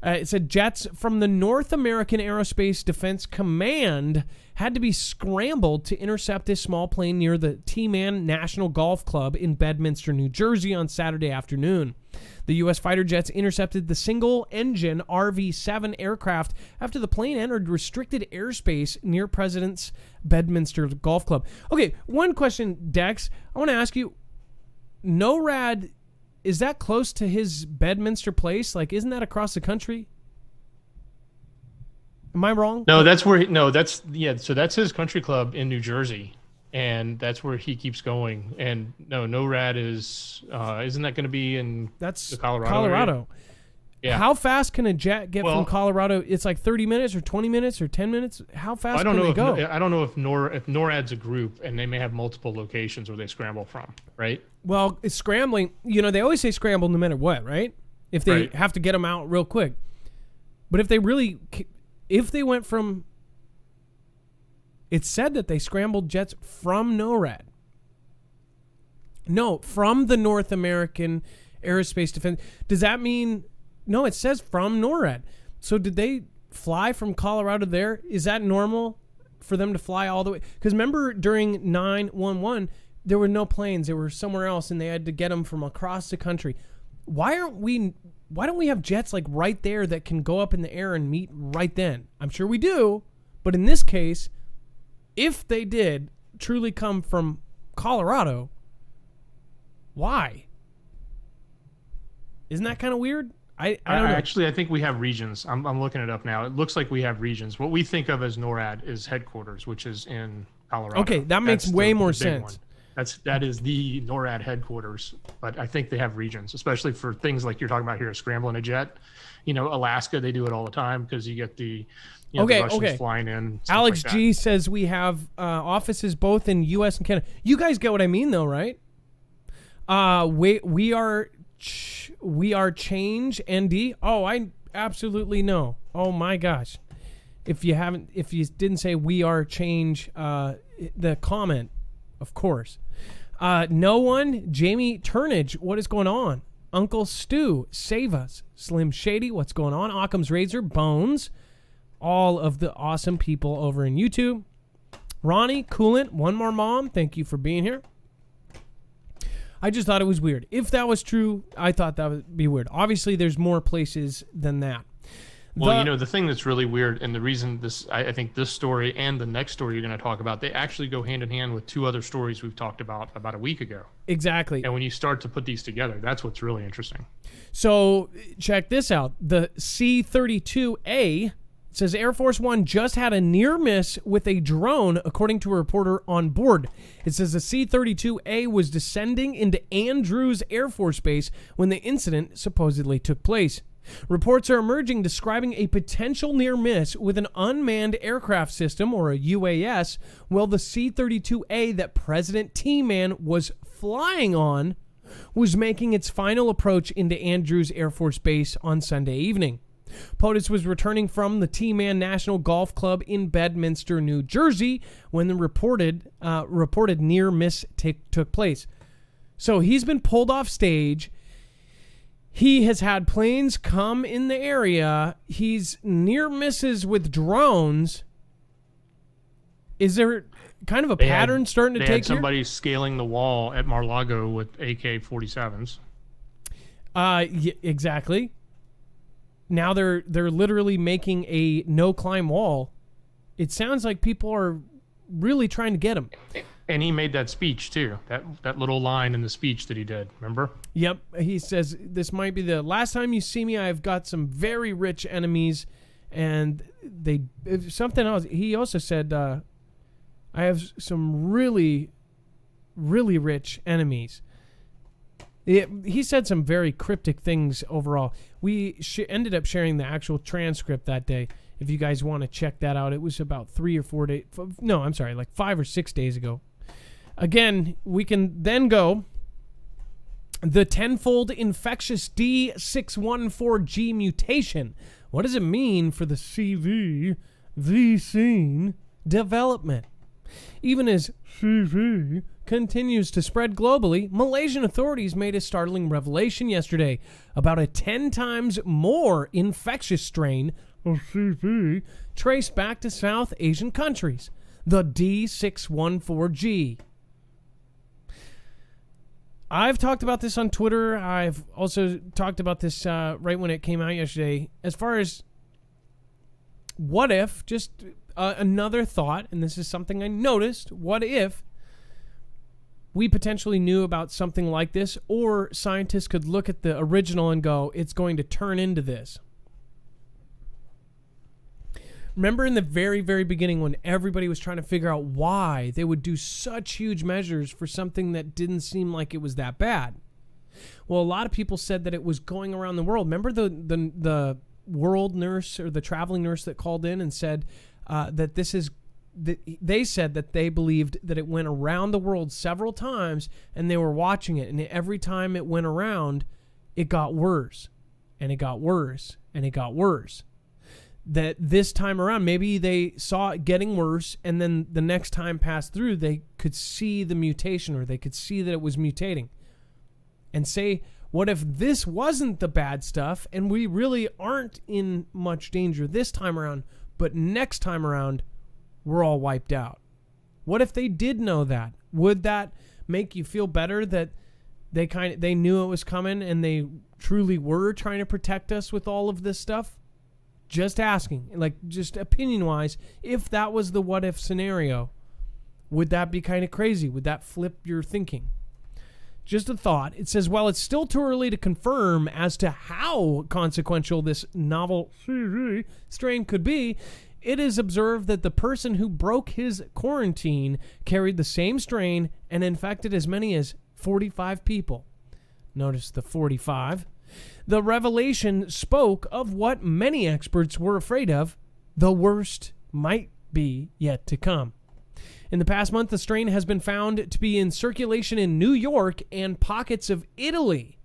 It said jets from the North American Aerospace Defense Command had to be scrambled to intercept this small plane near the T-Man National Golf Club in Bedminster, New Jersey on Saturday afternoon. The U.S. fighter jets intercepted the single-engine RV-7 aircraft after the plane entered restricted airspace near President's Bedminster Golf Club. Okay, one question, Dex. I want to ask you, NORAD, is that close to his Bedminster place? Like, isn't that across the country? Am I wrong? No, so that's his country club in New Jersey. And that's where he keeps going. And no, NORAD is, isn't that going to be in the Colorado area? Yeah. How fast can a jet get from Colorado? It's like 30 minutes or 20 minutes or 10 minutes? How fast can they go? I don't know if NORAD's a group and they may have multiple locations where they scramble from, right? Well, it's scrambling. They always say scramble no matter what, right? If they have to get them out real quick. But if they went from... It said that they scrambled jets from NORAD. No, from the North American Aerospace Defense. Does that mean... No, it says from NORAD. So did they fly from Colorado there? Is that normal for them to fly all the way? Because remember during 9/11, there were no planes. They were somewhere else, and they had to get them from across the country. Why don't we have jets like right there that can go up in the air and meet right then? I'm sure we do. But in this case, if they did truly come from Colorado, why? Isn't that kind of weird? I don't know. Actually, I think we have regions. I'm looking it up now. It looks like we have regions. What we think of as NORAD is headquarters, which is in Colorado. Okay, that makes way more sense. That is the NORAD headquarters. But I think they have regions, especially for things like you're talking about here, scrambling a jet. Alaska, they do it all the time because you get the Russians flying in. Alex G says we have offices both in U.S. and Canada. You guys get what I mean, though, right? We are Change ND. Oh, I absolutely know. Oh my gosh. If you didn't say we are Change, the comment, of course. No one, Jamie Turnage, what is going on? Uncle Stu, save us. Slim Shady, what's going on? Occam's Razor, Bones, all of the awesome people over in YouTube. Ronnie, Coolant, One More Mom, thank you for being here. I just thought it was weird. If that was true, I thought that would be weird. Obviously, there's more places than that. Well, the thing that's really weird, and the reason I think this story and the next story you're going to talk about, they actually go hand in hand with two other stories we've talked about a week ago. Exactly. And when you start to put these together, that's what's really interesting. So check this out. The C-32A says Air Force One just had a near miss with a drone, according to a reporter on board. It says the C-32A was descending into Andrews Air Force Base when the incident supposedly took place. Reports are emerging describing a potential near miss with an unmanned aircraft system, or a UAS, while the C-32A that President T-Man was flying on was making its final approach into Andrews Air Force Base on Sunday evening. POTUS was returning from the T-Man National Golf Club in Bedminster, New Jersey, when the reported near miss took place. So he's been pulled off stage. He has had planes come in the area. He's near misses with drones. Is there kind of a pattern starting to take here? They had somebody scaling the wall at Mar-a-Lago with AK-47s. Yeah, exactly. Now they're literally making a no-climb wall. It sounds like people are really trying to get him. And he made that speech, too. That little line in the speech that he did, remember? Yep. He says, this might be the last time you see me. I've got some very rich enemies. And something else. He also said, I have some really, really rich enemies. He said some very cryptic things overall. We ended up sharing the actual transcript that day. If you guys want to check that out, it was about 3 or 4 days. No, I'm sorry, like 5 or 6 days ago. Again, we can then go. The tenfold infectious D614G mutation. What does it mean for the CV, the scene development? Even as CV continues to spread globally, Malaysian authorities made a startling revelation yesterday about a 10 times more infectious strain of CV traced back to South Asian countries, the D614G. I've talked about this on Twitter. I've also talked about this right when it came out yesterday. As far as what if, just another thought, and this is something I noticed, what if we potentially knew about something like this, or scientists could look at the original and go, it's going to turn into this. Remember in the very, very beginning when everybody was trying to figure out why they would do such huge measures for something that didn't seem like it was that bad? Well, a lot of people said that it was going around the world. Remember the world nurse or the traveling nurse that called in and said that this is... They said that they believed that it went around the world several times and they were watching it. And every time it went around, it got worse and it got worse and it got worse. That this time around, maybe they saw it getting worse, and then the next time passed through, they could see the mutation, or they could see that it was mutating. And say, what if this wasn't the bad stuff, and we really aren't in much danger this time around, but next time around, we're all wiped out? What if they did know that? Would that make you feel better that they knew it was coming, and they truly were trying to protect us with all of this stuff? Just asking, like, just opinion-wise, if that was the what-if scenario, would that be kind of crazy? Would that flip your thinking? Just a thought. It says, while it's still too early to confirm as to how consequential this novel strain could be, it is observed that the person who broke his quarantine carried the same strain and infected as many as 45 people. Notice the 45. The revelation spoke of what many experts were afraid of: the worst might be yet to come. In the past month, the strain has been found to be in circulation in New York and pockets of Italy,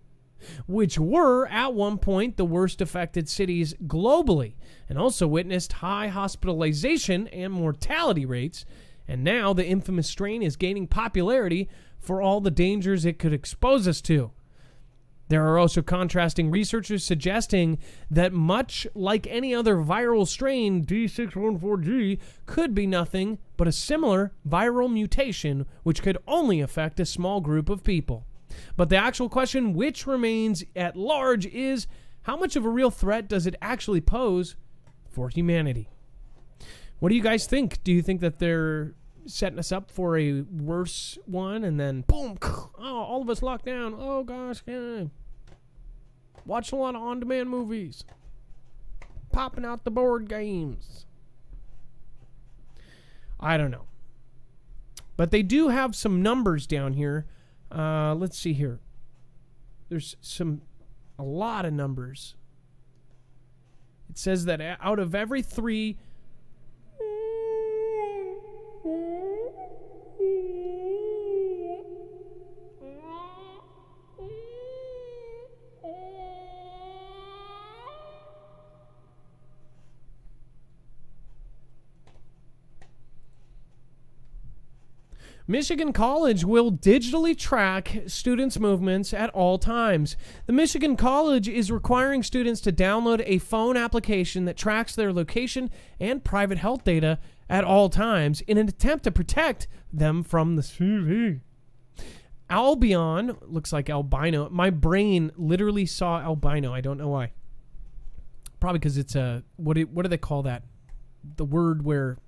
which were at one point the worst affected cities globally, and also witnessed high hospitalization and mortality rates. And now the infamous strain is gaining popularity for all the dangers it could expose us to. There are also contrasting researchers suggesting that much like any other viral strain, D614G could be nothing but a similar viral mutation which could only affect a small group of people. But the actual question which remains at large is, how much of a real threat does it actually pose for humanity? What do you guys think? Do you think that they're setting us up for a worse one, and then boom, all of us locked down? Oh gosh, yeah. Watch a lot of on-demand movies, popping out the board games. I don't know, but they do have some numbers down here. Let's see here. There's a lot of numbers. It says that out of every 3 Michigan College will digitally track students' movements at all times. The Michigan College is requiring students to download a phone application that tracks their location and private health data at all times in an attempt to protect them from the CV. Albion, looks like albino. My brain literally saw albino. I don't know why. Probably because it's a, what do they call that? The word where,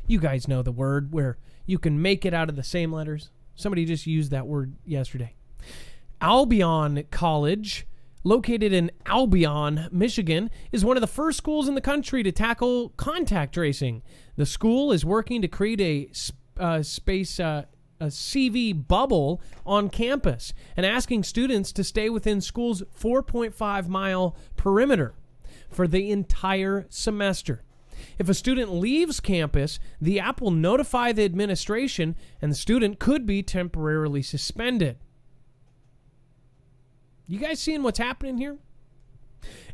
you guys know the word where you can make it out of the same letters. Somebody just used that word yesterday. Albion College, located in Albion, Michigan, is one of the first schools in the country to tackle contact tracing. The school is working to create a CV bubble on campus and asking students to stay within school's 4.5-mile perimeter for the entire semester. If a student leaves campus, the app will notify the administration and the student could be temporarily suspended. You guys seeing what's happening here?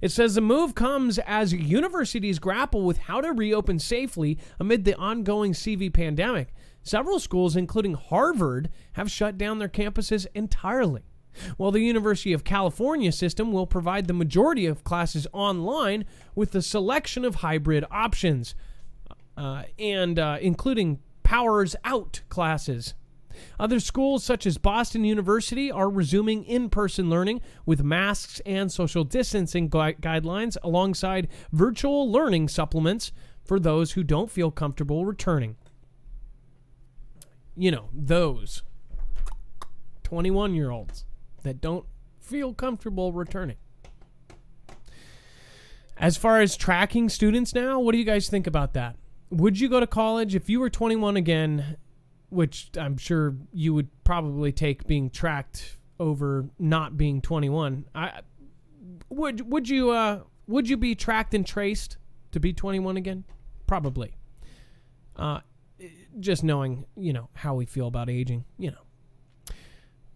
It says the move comes as universities grapple with how to reopen safely amid the ongoing CV pandemic. Several schools, including Harvard, have shut down their campuses entirely, while the University of California system will provide the majority of classes online with a selection of hybrid options, including powers out classes. Other schools, such as Boston University, are resuming in-person learning with masks and social distancing guidelines alongside virtual learning supplements for those who don't feel comfortable returning. You know, those 21-year-olds that don't feel comfortable returning. As far as tracking students now, what do you guys think about that? Would you go to college if you were 21 again, which I'm sure you would probably take being tracked over not being 21? Would you be tracked and traced to be 21 again? Probably. Just knowing, how we feel about aging,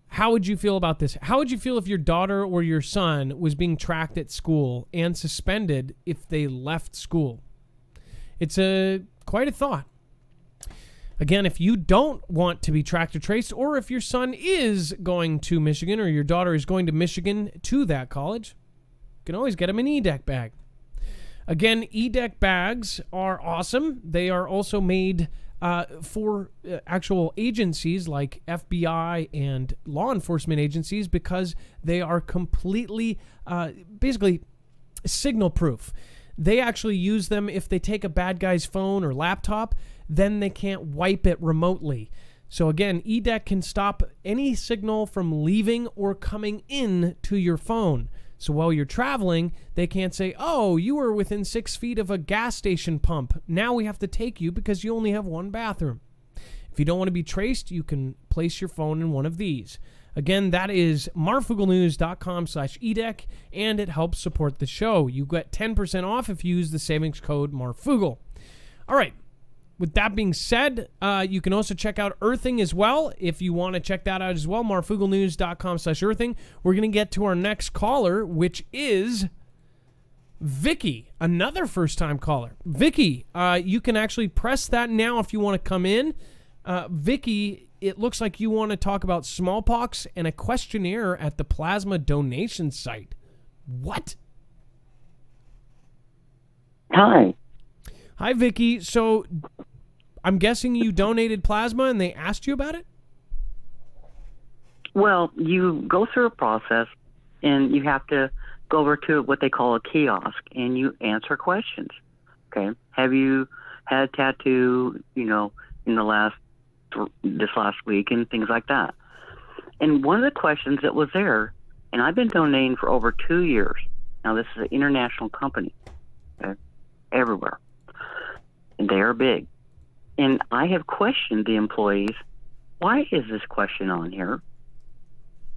How would you feel about this? How would you feel if your daughter or your son was being tracked at school and suspended if they left school? It's quite a thought. Again, if you don't want to be tracked or traced, or if your son is going to Michigan or your daughter is going to Michigan to that college, you can always get them an E-Deck bag. Again, E-Deck bags are awesome. They are also made for actual agencies like FBI and law enforcement agencies because they are completely, basically, signal proof. They actually use them if they take a bad guy's phone or laptop, then they can't wipe it remotely. So again, E-Deck can stop any signal from leaving or coming in to your phone. So while you're traveling, they can't say, oh, you were within 6 feet of a gas station pump. Now we have to take you because you only have one bathroom. If you don't want to be traced, you can place your phone in one of these. Again, that is marfooglenews.com/eDeck, and it helps support the show. You get 10% off if you use the savings code Marfoogle. All right. With that being said, you can also check out Earthing as well. If you want to check that out as well, marfooglenews.com/earthing. We're going to get to our next caller, which is Vicky, another first-time caller. Vicky, you can actually press that now if you want to come in. Vicky, it looks like you want to talk about smallpox and a questionnaire at the plasma donation site. What? Hi. Hi, Vicky. So I'm guessing you donated plasma and they asked you about it? Well, you go through a process and you have to go over to what they call a kiosk and you answer questions. Okay. Have you had a tattoo, in this last week and things like that? And one of the questions that was there, and I've been donating for over 2 years. Now, this is an international company, okay, everywhere. And they are big. And I have questioned the employees, why is this question on here?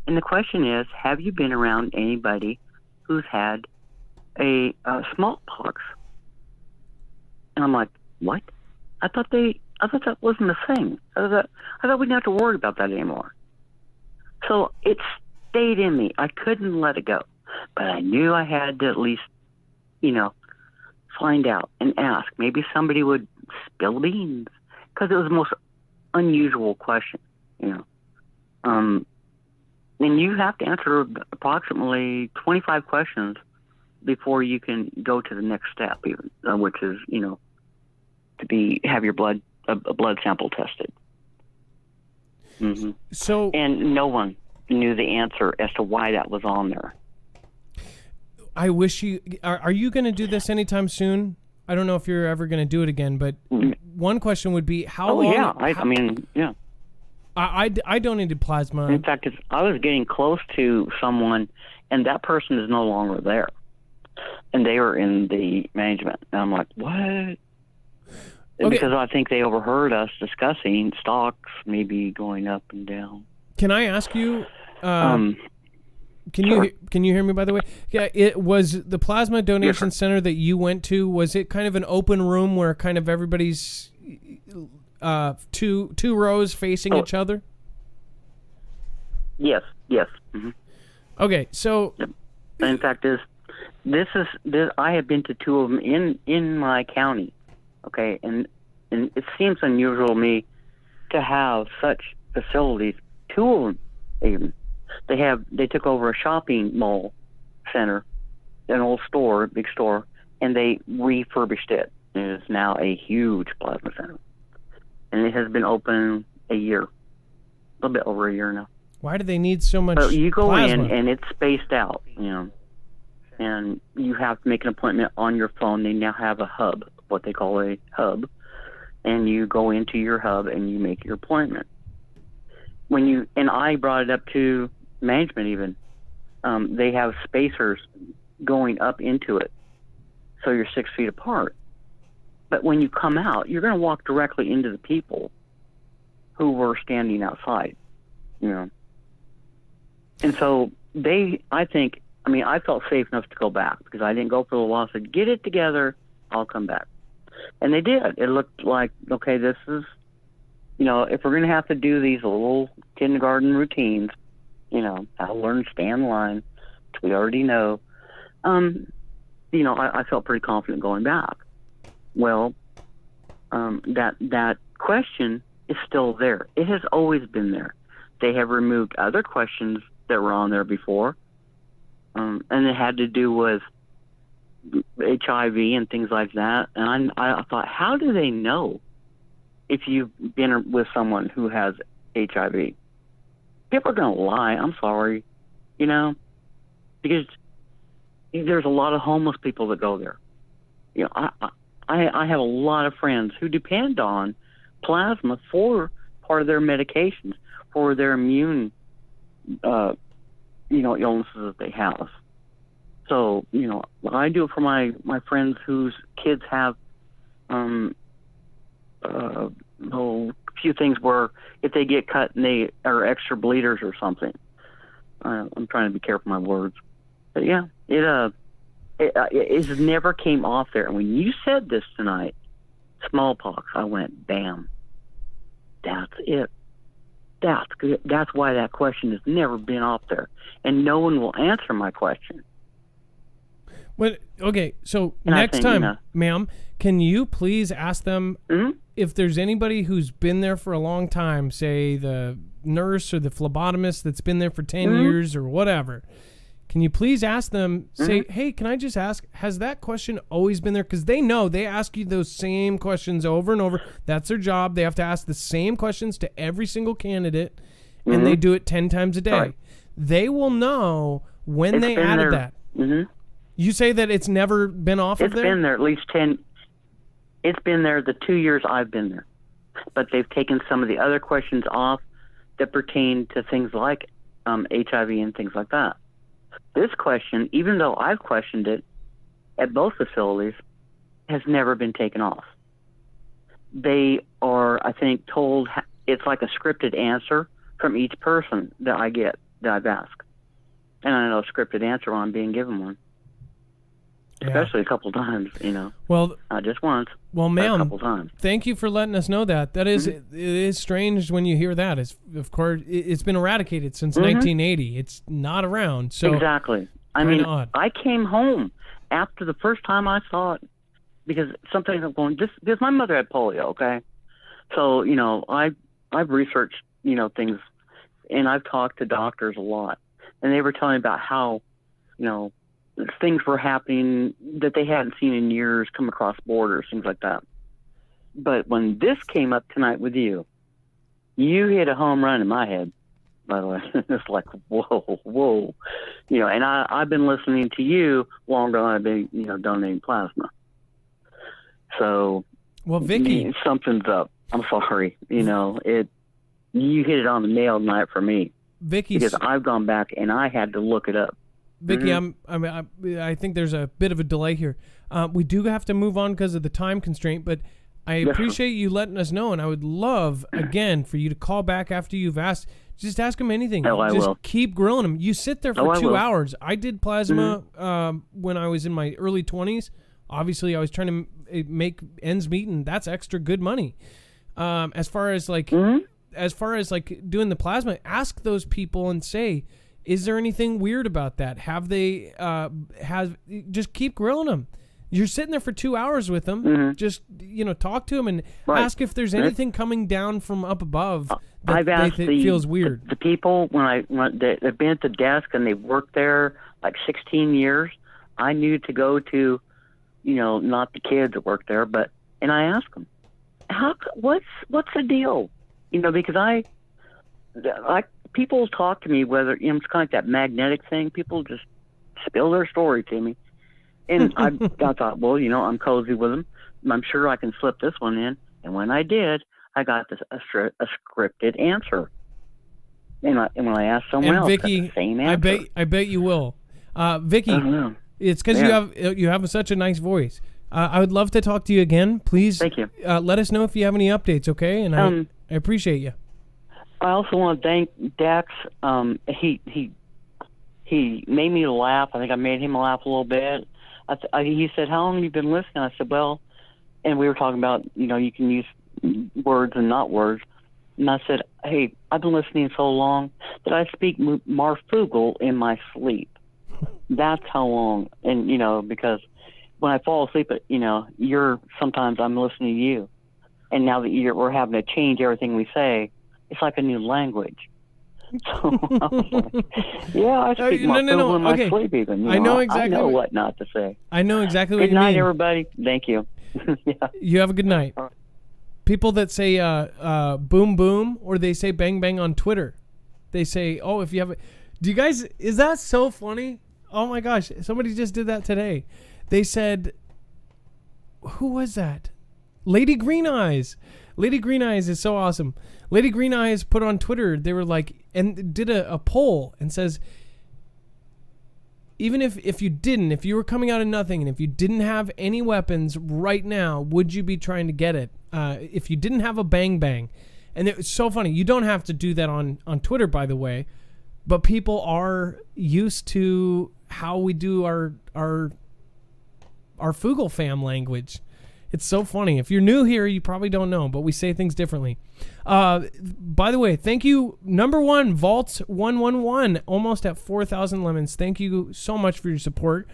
And the question is, have you been around anybody who's had a smallpox? And I'm like, what? I thought that wasn't a thing. I thought we didn't have to worry about that anymore. So it stayed in me. I couldn't let it go. But I knew I had to at least, find out and ask. Maybe somebody would spill beans, because it was the most unusual question, and you have to answer approximately 25 questions before you can go to the next step, even, which is, have your blood sample tested. Mm-hmm. So, and no one knew the answer as to why that was on there. I wish you are you going to do this anytime soon? I don't know if you're ever going to do it again, but one question would be how long. Yeah, I mean, yeah. I donated plasma. In fact, I was getting close to someone, and that person is no longer there, and they were in the management. And I'm like, what? Okay. Because I think they overheard us discussing stocks maybe going up and down. Can I ask you? Can sure. you hear me, by the way? Yeah, it was the plasma donation center that you went to. Was it kind of an open room where kind of everybody's two rows facing each other? Yes. Mm-hmm. Okay, so in fact, this I have been to two of them in my county. Okay, and it seems unusual to me to have such facilities. Two of them, even. They took over a shopping mall center, an old store, big store, and they refurbished it. It is now a huge plasma center, and it has been open a year, a little bit over a year now. Why do they need so much? So you go plasma? in and it's spaced out, and you have to make an appointment on your phone. They now have a hub, what they call a hub, and you go into your hub and you make your appointment. And I brought it up to management even. They have spacers going up into it, so you're 6 feet apart. But when you come out, you're going to walk directly into the people who were standing outside, And so I felt safe enough to go back because I didn't go for the law. I said, get it together, I'll come back. And they did. It looked like, okay, this is, if we're going to have to do these little kindergarten routines, how to learn to stand in line, which we already know, I felt pretty confident going back. Well, that question is still there. It has always been there. They have removed other questions that were on there before, and it had to do with HIV and things like that. And I thought, how do they know if you've been with someone who has HIV? People are going to lie. I'm sorry, because there's a lot of homeless people that go there. I have a lot of friends who depend on plasma for part of their medications, for their immune, illnesses that they have. So, I do it for my friends whose kids have, a few things where if they get cut and they are extra bleeders or something. I'm trying to be careful with my words. But yeah, it never came off there. And when you said this tonight, smallpox, I went, bam. That's it. That's good. That's why that question has never been off there. And no one will answer my question. Well, okay, so and next time, ma'am, can you please ask them if there's anybody who's been there for a long time, say the nurse or the phlebotomist that's been there for 10 years or whatever, can you please ask them, say, hey, can I just ask, has that question always been there? Because they know they ask you those same questions over and over. That's their job. They have to ask the same questions to every single candidate, and they do it 10 times a day. Right. They will know when they added that. You say that it's never been off of there? It's been there at least 10. It's been there the 2 years I've been there. But they've taken some of the other questions off that pertain to things like HIV and things like that. This question, even though I've questioned it at both facilities, has never been taken off. They are, I think, told it's like a scripted answer from each person that I get, that I've asked. And I know a scripted answer when I'm being given one. Especially a couple times, Well, not just once. Well, ma'am, a couple times. Thank you for letting us know that. That is, it is strange when you hear that. Of course, it's been eradicated since 1980. It's not around. So exactly. I mean, odd. I came home after the first time I saw it because something was going. This my mother had polio. Okay, so I I've researched, things, and I've talked to doctors a lot, and they were telling me about how, things were happening that they hadn't seen in years come across borders, things like that. But when this came up tonight with you hit a home run in my head, by the way. It's like, whoa. And I've been listening to you longer than I've been, donating plasma. So, well, Vicky, something's up. I'm sorry. You hit it on the nail tonight for me. Vicky, because I've gone back and I had to look it up. Vicky, I think there's a bit of a delay here. We do have to move on because of the time constraint, but I appreciate you letting us know, and I would love, again, for you to call back after you've asked. Just ask him anything. I will. Keep grilling him. You sit there for 2 hours. I did plasma when I was in my early 20s. Obviously, I was trying to make ends meet, and that's extra good money. As far as doing the plasma, ask those people and say, is there anything weird about that? Have they just keep grilling them. You're sitting there for 2 hours with them. Just talk to them and ask if there's anything coming down from up above that I've asked feels weird. The people when they've been at the desk and they've worked there like 16 years. I knew to go to, not the kids that work there, and I asked them, what's the deal? Because I people talk to me whether it's kind of like that magnetic thing. People just spill their story to me. And I thought, well, I'm cozy with them. I'm sure I can slip this one in. And when I did, I got a scripted answer. And when I asked someone else, Vicky, the same answer. I bet you will. Vicky, it's because you have such a nice voice. I would love to talk to you again. Please, thank you. Let us know if you have any updates, okay? And I appreciate you. I also want to thank Dex. He made me laugh. I think I made him laugh a little bit. He said, how long have you been listening? I said, well, and we were talking about, you can use words and not words. And I said, hey, I've been listening so long that I speak Marfoogle in my sleep. That's how long. And, because when I fall asleep, sometimes I'm listening to you. And now that we're having to change everything we say, it's like a new language. So I was like, I speak Marfoogle in my sleep even. I know exactly. I know what not to say. I know exactly what you mean. Good night, everybody. Thank you. You have a good night. People that say boom boom or they say bang bang on Twitter, they say, oh, if you have do you guys, is that so funny? Oh my gosh, somebody just did that today. They said, who was that? Lady Green Eyes. Lady Green Eyes is so awesome. Lady Green Eyes put on Twitter, they were like, and did a poll and says, even if you were coming out of nothing and if you didn't have any weapons right now, would you be trying to get it? If you didn't have a bang bang. And it was so funny. You don't have to do that on Twitter, by the way, but people are used to how we do our Foogle fam language. It's so funny. If you're new here, you probably don't know, but we say things differently. By the way, thank you, number one, Vaults111, almost at 4,000 lemons. Thank you so much for your support.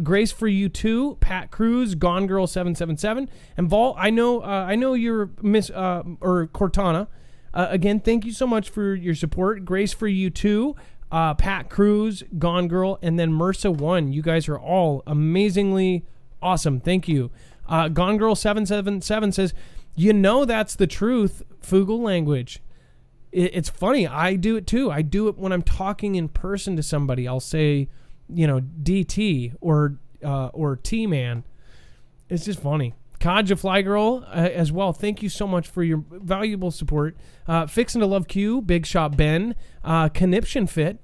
Grace for you too, Pat Cruz, Gone Girl 777, and Vault. I know you're Miss or Cortana. Again, thank you so much for your support. Grace for you too, Pat Cruz, Gone Girl, and then Mersa1. You guys are all amazingly awesome. Thank you. Gone Girl 777 says, that's the truth, Foogle language. It's funny. I do it too. I do it when I'm talking in person to somebody. I'll say, DT or T-Man. It's just funny. Kaja Fly Girl as well. Thank you so much for your valuable support. Fixin' to Love Q, Big Shot Ben, Conniption Fit.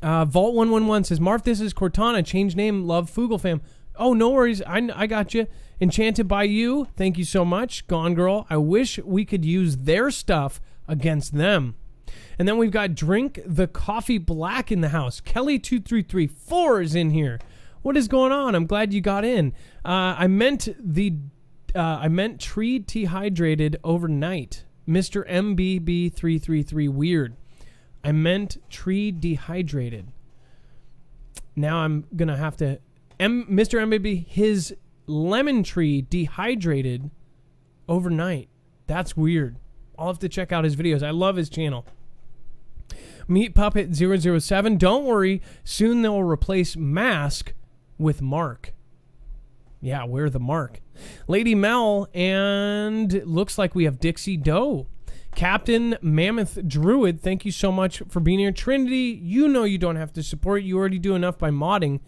Vault111 says, Marf, this is Cortana. Change name, love Foogle fam. Oh, no worries. I got you. Enchanted by You. Thank you so much. Gone Girl. I wish we could use their stuff against them. And then we've got Drink the Coffee Black in the house. Kelly2334 is in here. What is going on? I'm glad you got in. I meant tree dehydrated overnight. Mr. MBB333 weird. I meant tree dehydrated. Now I'm going to have to Mr. MBB, his lemon tree dehydrated overnight. That's weird. I'll have to check out his videos. I love his channel. Meat Puppet 007. Don't worry. Soon they'll replace Mask with Mark. Yeah, wear the mark. Lady Mel, and looks like we have Dixie Doe. Captain Mammoth Druid, thank you so much for being here. Trinity, you know you don't have to support. You already do enough by modding.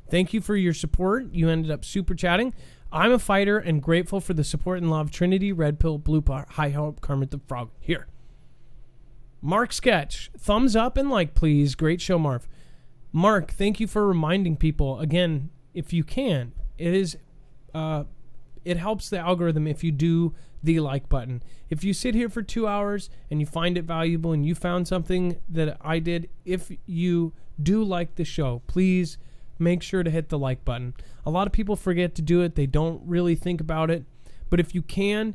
Thank you for your support. You ended up super chatting. I'm a fighter and grateful for the support and love. Trinity, Red Pill, Blue Pot, High Hope, Kermit the Frog. Here. Mark Sketch, thumbs up and like, please. Great show, Marv. Mark, thank you for reminding people. Again, if you can, it helps the algorithm if you do the like button. If you sit here for 2 hours and you find it valuable and you found something that I did, if you do like the show, please make sure to hit the like button. A lot of people forget to do it. They don't really think about it. But if you can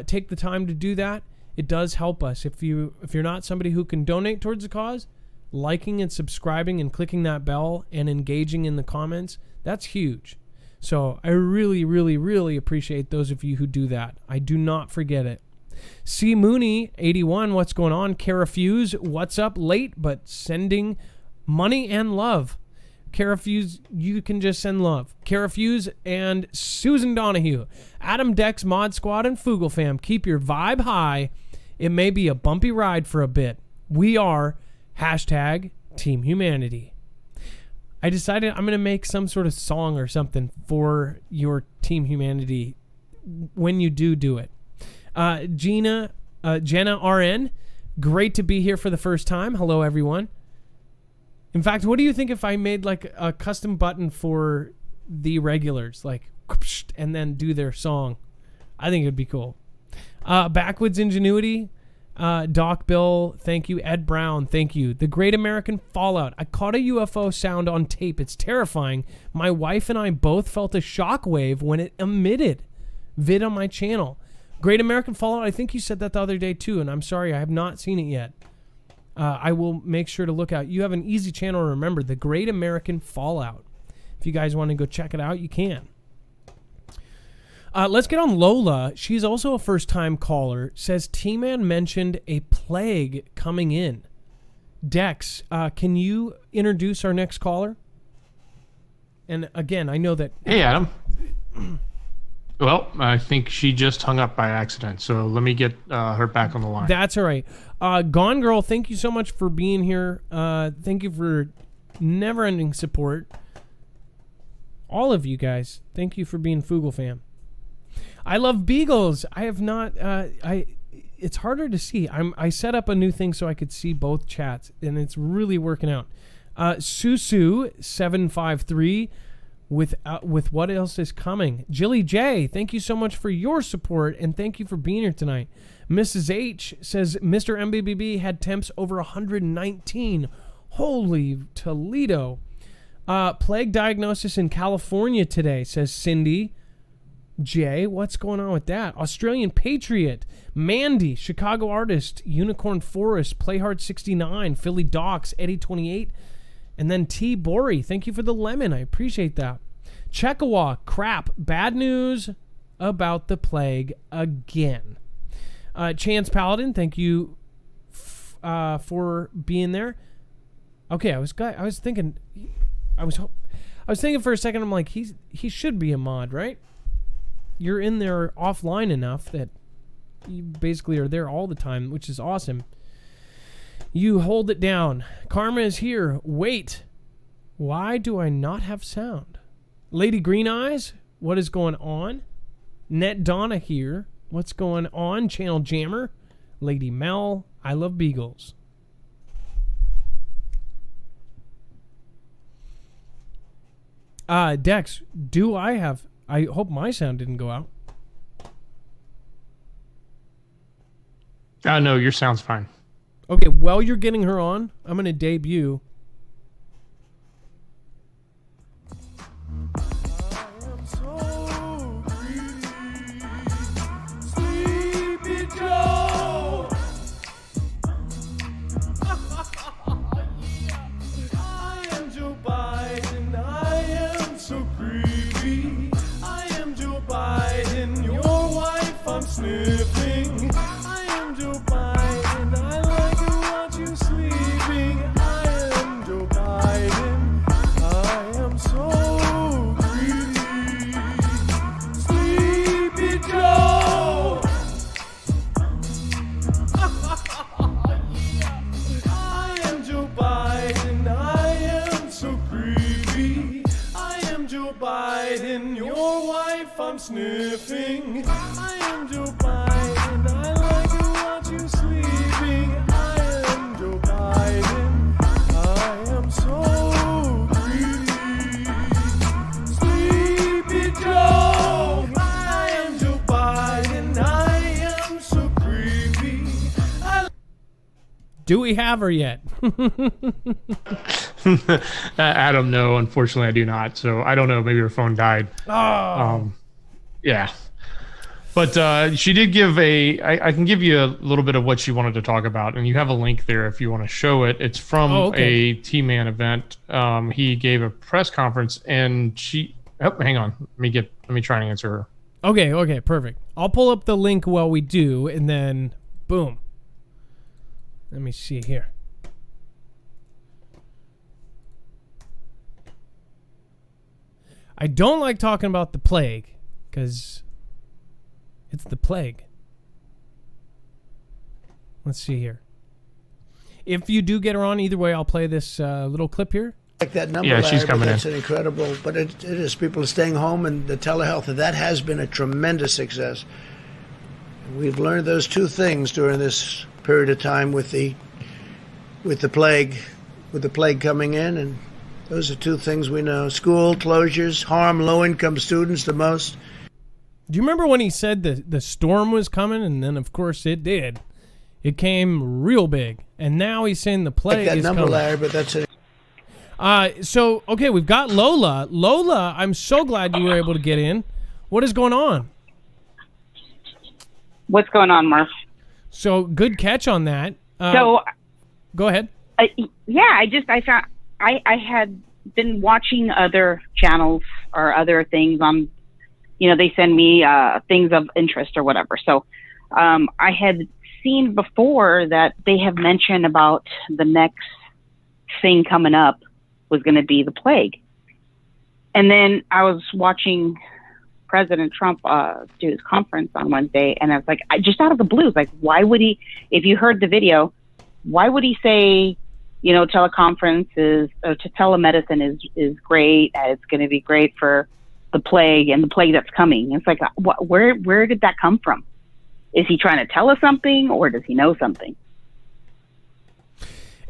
take the time to do that, it does help us. If you're not somebody who can donate towards the cause, liking and subscribing and clicking that bell and engaging in the comments, that's huge. So I really, really, really appreciate those of you who do that. I do not forget it. C. Mooney, 81, what's going on? Carafuse, what's up? Late, but sending money and love. Carafuse, you can just send love. Carafuse and Susan Donahue. Adam Dex, Mod Squad, and Foogle fam. Keep your vibe high. It may be a bumpy ride for a bit. We are #Team Humanity. I decided I'm going to make some sort of song or something for your Team Humanity when you do it. Jenna RN, great to be here for the first time. Hello, everyone. In fact, what do you think if I made like a custom button for the regulars, like, and then do their song? I think it would be cool. Backwoods Ingenuity, Doc Bill, thank you. Ed Brown, thank you. The Great American Fallout. I caught a UFO sound on tape. It's terrifying. My wife and I both felt a shockwave when it emitted. Vid on my channel. Great American Fallout, I think you said that the other day too, and I'm sorry, I have not seen it yet. I will make sure to look out. You have an easy channel to remember, The Great American Fallout. If you guys want to go check it out, you can. Let's get on Lola. She's also a first-time caller. Says T-Man mentioned a plague coming in. Dex, can you introduce our next caller? And again, I know that... Hey, Adam. Well, I think she just hung up by accident, so let me get her back on the line. That's all right. Gone Girl, thank you so much for being here. Thank you for never-ending support. All of you guys, thank you for being Foogle fam. I love beagles. I have not. It's harder to see. I set up a new thing so I could see both chats, and it's really working out. Susu753 with what else is coming. Jilly J, thank you so much for your support, and thank you for being here tonight. Mrs. H says Mr. MBBB had temps over 119. Holy Toledo. Plague diagnosis in California today, says Cindy J. What's going on with that? Australian Patriot, Mandy, Chicago Artist, Unicorn Forest, Playhard 69, Philly Docs, Eddie 28, and then T. Bory. Thank you for the lemon. I appreciate that. Chekawa, crap. Bad news about the plague again. Chance Paladin, thank you for being there. Okay, I was thinking for a second. I'm like, he should be a mod, right? You're in there offline enough that you basically are there all the time, which is awesome. You hold it down. Karma is here. Wait. Why do I not have sound? Lady Green Eyes, what is going on? Net Donna here. What's going on? Channel Jammer. Lady Mel. I love beagles. Dex, I hope my sound didn't go out. No, your sound's fine. Okay, while you're getting her on, I'm going to debut. Sleepy Joe! I am Joe Biden, I am so creepy. I am Joe Biden, your wife I'm sniffing. I am Joe if I'm sniffing. I am Joe Biden. I like to watch you sleeping. I am Joe Biden. I am so greedy. Sleepy Joe. I am Joe Biden. I am so creepy. Do we have her yet? Adam, no, unfortunately I do not. So I don't know. Maybe her phone died. Oh. Yeah. But she did give I can give you a little bit of what she wanted to talk about. And you have a link there if you want to show it. It's from a T-Man event. He gave a press conference and hang on. Let me try and answer her. Okay, perfect. I'll pull up the link while we do, and then boom. Let me see here. I don't like talking about the plague because it's the plague. Let's see here. If you do get her on, either way, I'll play this little clip here. Like that number, yeah, she's coming that's in. an incredible, but it is people are staying home, and the telehealth, that has been a tremendous success. We've learned those two things during this period of time with the plague coming in, and those are two things we know. School closures harm low-income students the most. Do you remember when he said the storm was coming, and then of course it did. It came real big, and now he's saying the plague Like that is number, coming. Larry, but that's it. So okay, we've got Lola. Lola, I'm so glad you were able to get in. What is going on? What's going on, Murph? So good catch on that. So go ahead. I had been watching other channels or other things on, they send me things of interest or whatever. So I had seen before that they have mentioned about the next thing coming up was going to be the plague. And then I was watching President Trump do his conference on Wednesday, and I was like, just out of the blue, like, why would he, if you heard the video, why would he say, teleconference to telemedicine is great, it's going to be great for the plague and the plague that's coming? It's like, where did that come from? Is he trying to tell us something, or does he know something?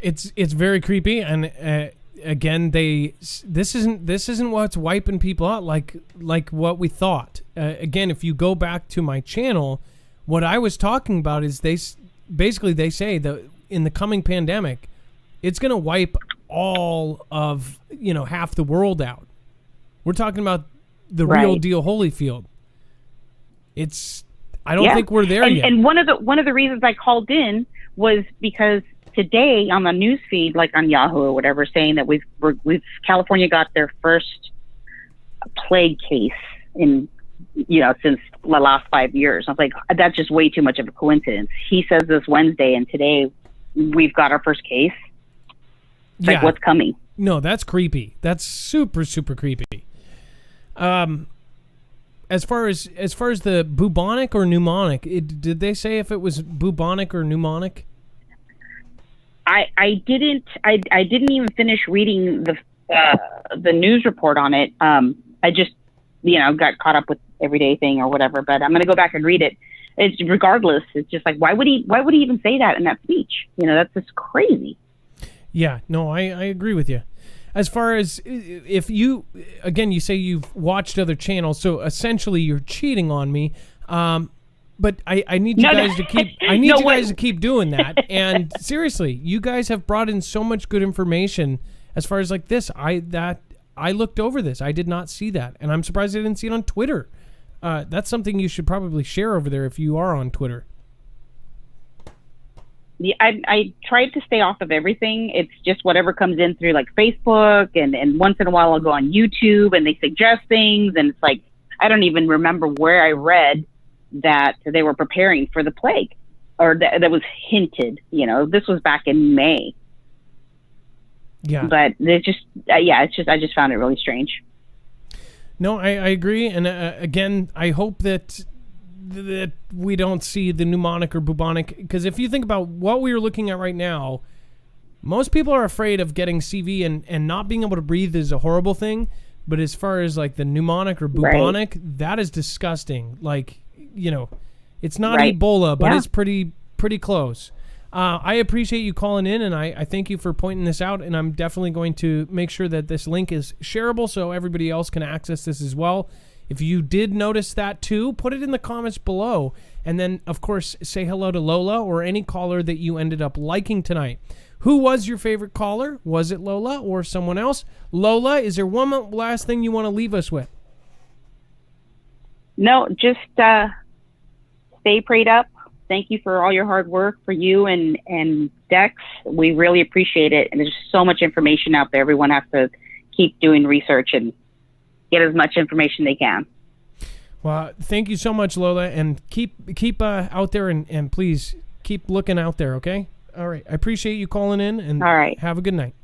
It's very creepy, and again, this isn't what's wiping people out like what we thought. Again, if you go back to my channel, what I was talking about is they say that in the coming pandemic, it's going to wipe all of half the world out. We're talking about the real deal Holyfield. I don't think we're there yet. And one of the reasons I called in was because today on the news feed, like on Yahoo or whatever, saying that we've California got their first plague case in since the last 5 years. I was like, that's just way too much of a coincidence. He says this Wednesday, and today we've got our first case. It's like, what's coming? No, that's creepy. That's super, super creepy. As far as the bubonic or pneumonic, did they say if it was bubonic or pneumonic? I didn't even finish reading the news report on it. I just got caught up with everyday thing or whatever. But I'm gonna go back and read it. It's regardless. It's just like, why would he even say that in that speech? That's just crazy. Yeah, no, I agree with you. As far as if you say you've watched other channels, so essentially you're cheating on me. But I need you guys to keep. I need you guys to keep doing that. And seriously, you guys have brought in so much good information. As far as like this, I looked over this. I did not see that, and I'm surprised I didn't see it on Twitter. That's something you should probably share over there if you are on Twitter. Yeah, I tried to stay off of everything. It's just whatever comes in through like Facebook, and once in a while I'll go on YouTube and they suggest things, and it's like I don't even remember where I read that they were preparing for the plague, or that was hinted. This was back in May. Yeah, but it's just I just found it really strange. No, I agree, and again, I hope that we don't see the pneumonic or bubonic, because if you think about what we are looking at right now, most people are afraid of getting CV, and not being able to breathe is a horrible thing. But as far as like the pneumonic or bubonic, that is disgusting. Like, it's not Ebola, but it's pretty close. I appreciate you calling in, and I thank you for pointing this out, and I'm definitely going to make sure that this link is shareable so everybody else can access this as well. If you did notice that too, put it in the comments below. And then, of course, say hello to Lola or any caller that you ended up liking tonight. Who was your favorite caller? Was it Lola or someone else? Lola, is there one last thing you want to leave us with? No, just stay prayed up. Thank you for all your hard work, for you and Dex. We really appreciate it. And there's so much information out there. Everyone has to keep doing research and get as much information they can. Well, thank you so much, Lola, and keep out there and please keep looking out there, okay? All right. I appreciate you calling in, and all right. Have a good night.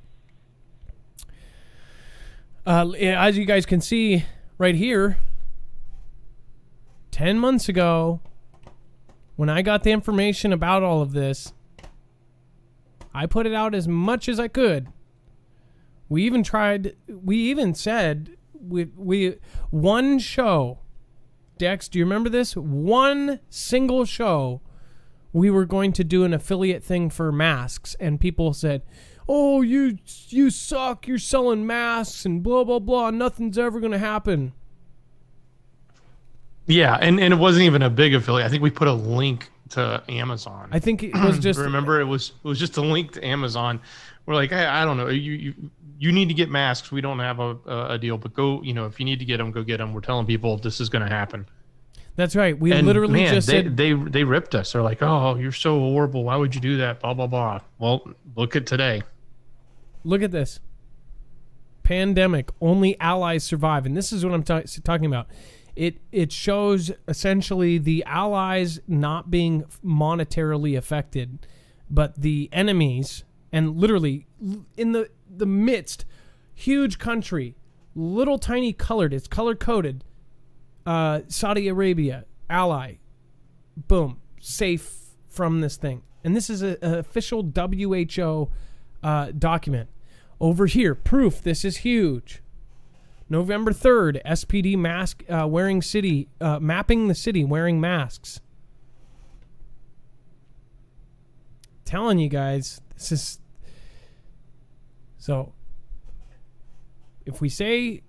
As you guys can see right here, 10 months ago, when I got the information about all of this, I put it out as much as I could. We even said we one show, Dex, do you remember this? One single show, we were going to do an affiliate thing for masks, and people said, oh, you suck, you're selling masks and blah, blah, blah, nothing's ever going to happen. Yeah, and it wasn't even a big affiliate. I think we put a link to Amazon. I think it was just... Remember, it was just a link to Amazon. We're like, I don't know, you need to get masks. We don't have a deal, but go, if you need to get them, go get them. We're telling people this is going to happen. That's right. We literally just said... They ripped us. They're like, oh, you're so horrible. Why would you do that? Blah, blah, blah. Well, look at today. Look at this. Pandemic. Only allies survive. And this is what I'm talking about. It shows essentially the allies not being monetarily affected, but the enemies, and literally in the midst, huge country, little tiny colored, it's color coded, Saudi Arabia, ally, boom, safe from this thing. And this is an official WHO document. Over here, proof this is huge. November 3rd, SPD mask wearing city, mapping the city wearing masks. Telling you guys, this is... So, if we say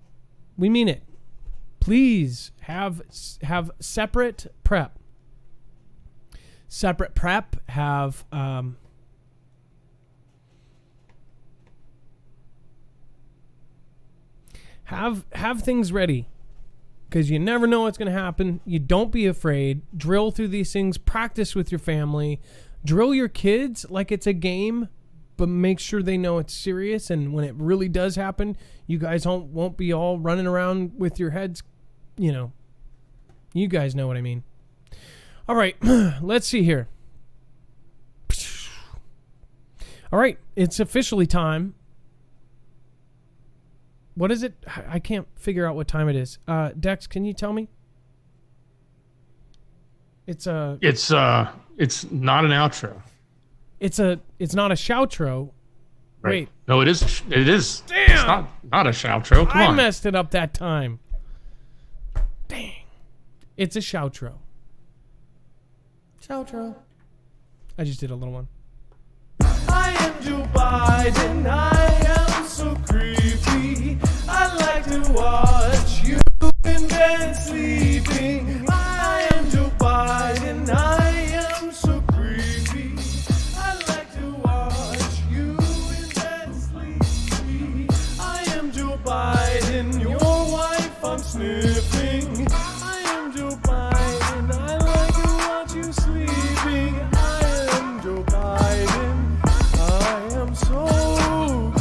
we mean it, please have separate prep. Separate prep, have... Have things ready, because you never know what's going to happen. You don't be afraid. Drill through these things. Practice with your family. Drill your kids like it's a game, but make sure they know it's serious. And when it really does happen, you guys won't be all running around with your heads, You guys know what I mean. All right, let's see here. All right, it's officially time. What is it? I can't figure out what time it is. Dex, can you tell me? It's not an outro. It's not a shoutro. Right. Wait. No, it is. It is. Damn. It's not a shoutro. Come on. I messed it up that time. Dang. It's a shoutro. Shoutro. I just did a little one. I am Joe Biden. I am so creepy. I like to watch you in bed sleeping. I am Joe Biden. I am so creepy. I like to watch you in bed sleeping. I am Joe Biden. Your wife I'm sniffing. I am Joe Biden. I like to watch you sleeping. I am Joe Biden. I am so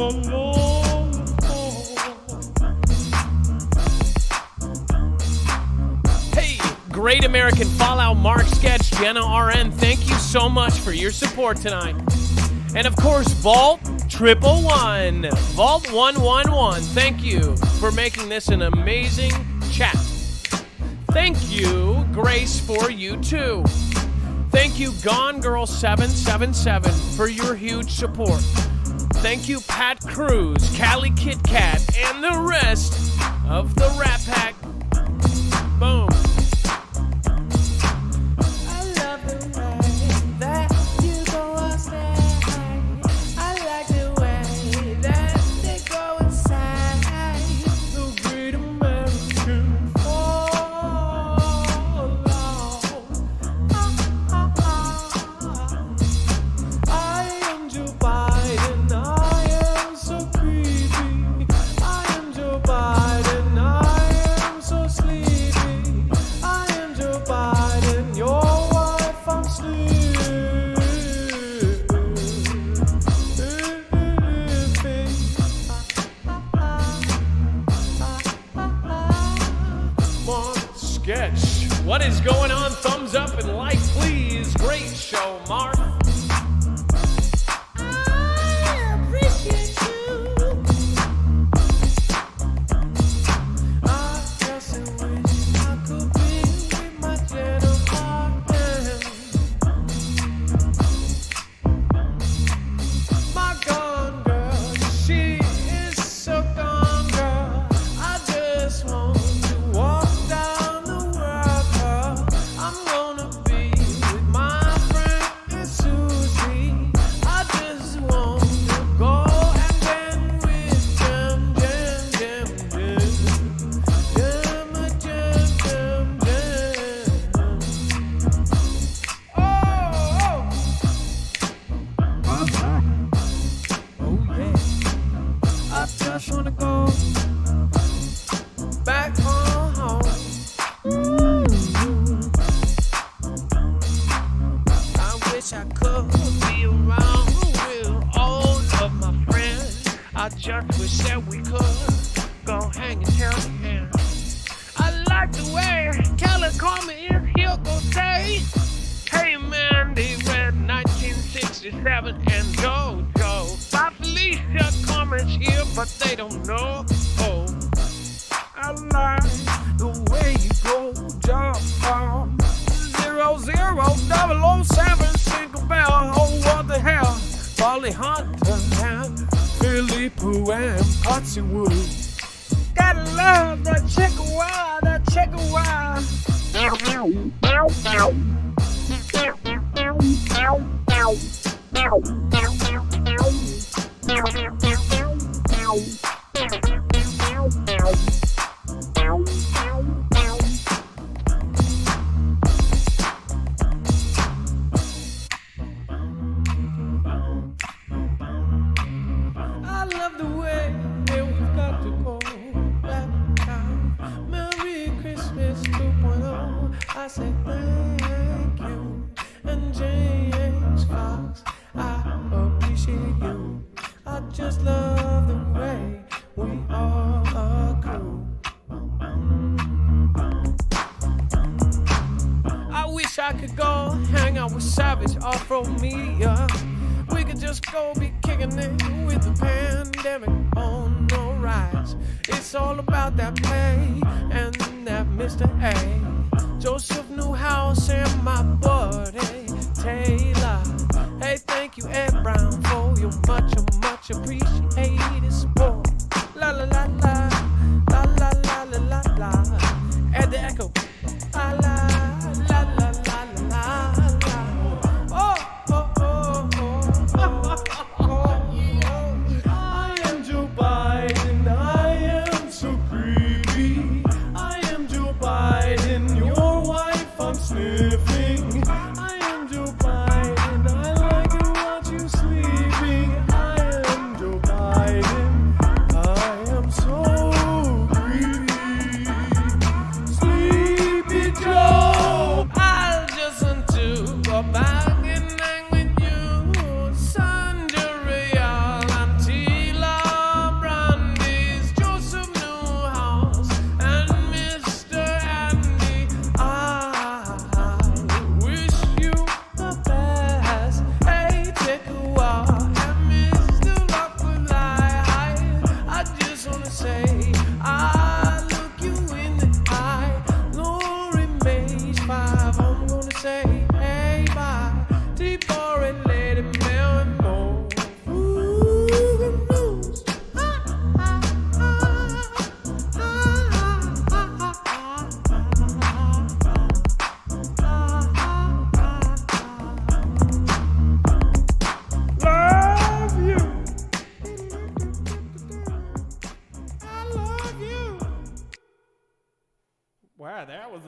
the long haul. Hey, Great American Fallout, Mark Sketch, Jenna RN, thank you so much for your support tonight. And of course, Vault 111, Vault 111, thank you for making this an amazing chat. Thank you, Grace, for you too. Thank you, Gone Girl 777, for your huge support. Thank you, Pat Cruz, Callie Kit Kat, and the rest of the Rat Pack. Boom. What is going on? Thumbs up and like, please. Great show, Mark. I appreciate you. I just wish I could be with my gentle partner. My gone girl, she is so gone girl. I just want to walk down the world. I'm gonna be with my friend Susie. I just want to go and jam with jam. Oh, yeah. I just wanna go back home. I could be around with all of my friends. I just wish that we could go hang and tell the hand. I like the way Kelly Coleman is here go say, hey man, they read 1967 and JoJo. By Felicia Coleman's here, but they don't know. Oh, I like the way you go, jump from 00007. Oh, what the hell? Polly Hunter and Billy Pooh and Patsy Wood. Gotta love that chicken-wire, that chicken-wire. I say thank you, and James Fox, I appreciate you. I just love the way we are a crew. I wish I could go hang out with Savage Afro Mia. We could just go be kicking it with the pandemic on no rise. It's all about that pay and that Mr. A. Joseph Newhouse and my buddy Taylor. Hey, thank you, Ed Brown, for your much appreciated support. La la la la, la la la la la la. Add the echo. La la la la la la la. Oh oh oh oh. I am Joe Biden. I am so creepy. I am Joe Biden. I'm sniffing. I am Joe Biden. I like to watch you sleeping. I am Joe Biden. I am so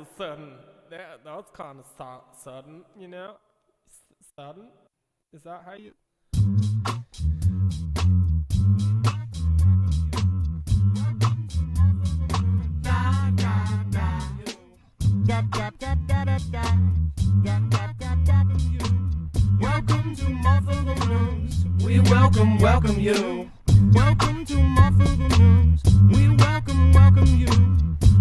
a sudden. That was kind of sudden, you know? Sudden? Is that how you... Welcome to Marfoogle News. We welcome you. Welcome to Marfoogle News. We welcome you.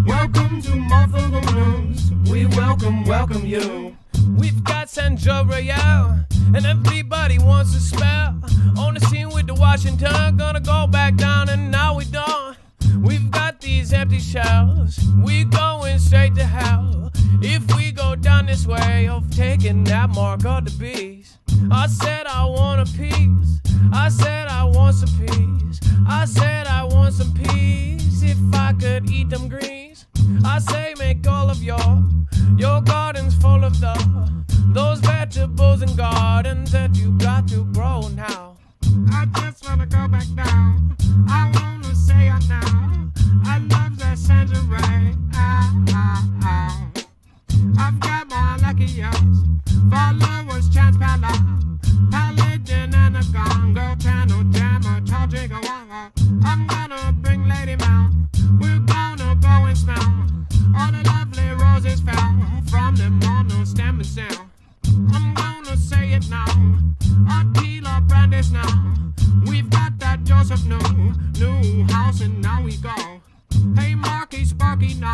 Welcome to Marfoogle News. We welcome you. We've got Sandra Royale, and everybody wants to spell. On the scene with the Washington, gonna go back down, and now we don't. We've got these empty shells, we going straight to hell. If we go down this way of taking that mark of the beast. I said I want a piece, I said I want some peace, I said I want some peace. If I could eat them greens, I say make all of your gardens full of those vegetables and gardens that you got to grow now. I just wanna go back down, I wanna say it now. I love that Sandra Ray. I've got my lucky years, followers, chance, paladin and a gongo, channel jammer, charging a wah. I'm gonna bring Lady Mal, we're gonna go and smell all the lovely roses fell from the mono stem and cell. I'm gonna say it now, Attila Brandis now. We've got that Joseph new house and now we go. Hey Marky Sparky now,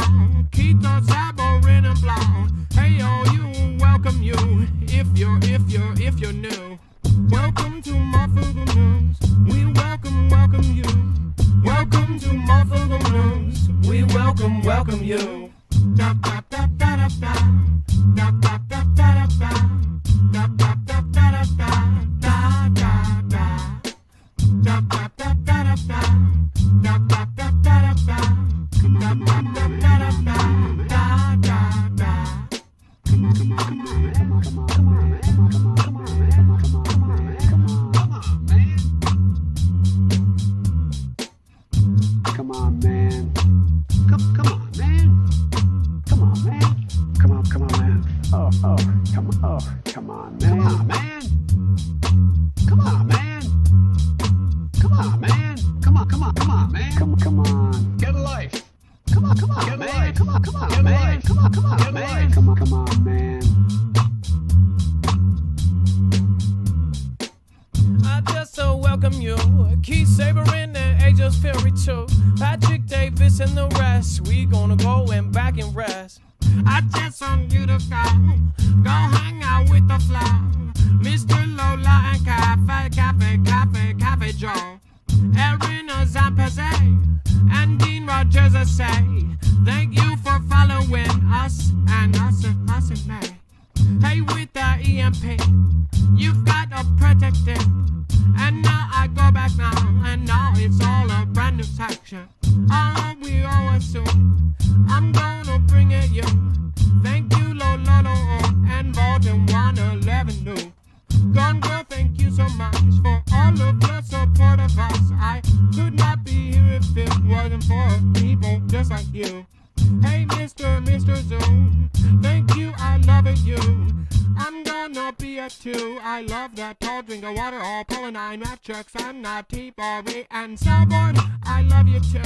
Keto Saborin and Blau. Hey yo, you welcome you, if you're new. Welcome to Marfoogle News. We welcome you. Welcome to Marfoogle News. We welcome you. Da da da da da da. Da da da da da da. Da da da da da da. Da da da. Da da da da da da. Da da da da da da. Da da da da da da. Da da da. Come on, man. Come on, man. Come on, man. Come on, man. Oh, come on, man. Come on, man. Come on, man. Come on, man. Come on, man. Come on. Get a life. Come on, get man. Life. Come on, get man. Come on, get man. Come on, man. I just so welcome you, Keith Saberin and Angels Fury too, Patrick Davis and the rest. We gonna go and back and rest. I just want you to go hang out with the flow, Mr. Lola and Cafe Joe, Erin Zampese and Dean Rogers. I say thank you for following us and us and me. Hey, with the EMP, you've got a protected. And now I go back now, and now it's all a brand new section. We all assume I'm gonna bring it you. Thank you, Lolo, and Bolton 111 new. Gone girl, thank you so much for all of your support of us. I could not be here if it wasn't for people just like you. Hey, Mr. Zoom, thank you, I love it, you. I'm gonna be a 2. I love that tall drink of water, all Polinine metrics, and not T-Bobby and Starboard. I love you too.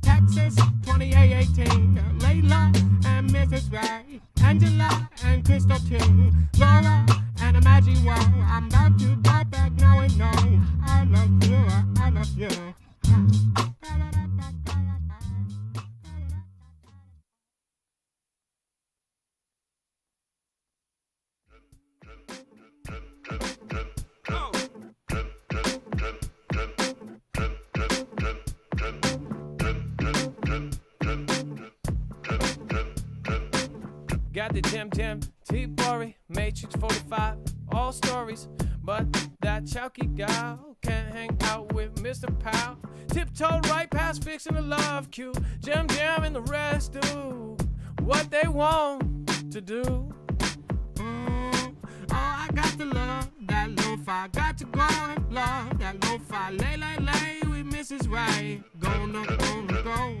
Texas 2818, Layla and Mrs. Ray, Angela and Crystal too, Laura and Imagine Well. I'm about to go back now and know I love you, I love you. Got the Tim, T-Bori, Matrix 45, all stories, but that chalky gal can't hang out with Mr. Powell. Tiptoe right past fixing the love cue, Jam and the rest do what they want to do. I got to love that lo-fi, got to go and love that lo-fi. Lay with Mrs. Ray, gonna go.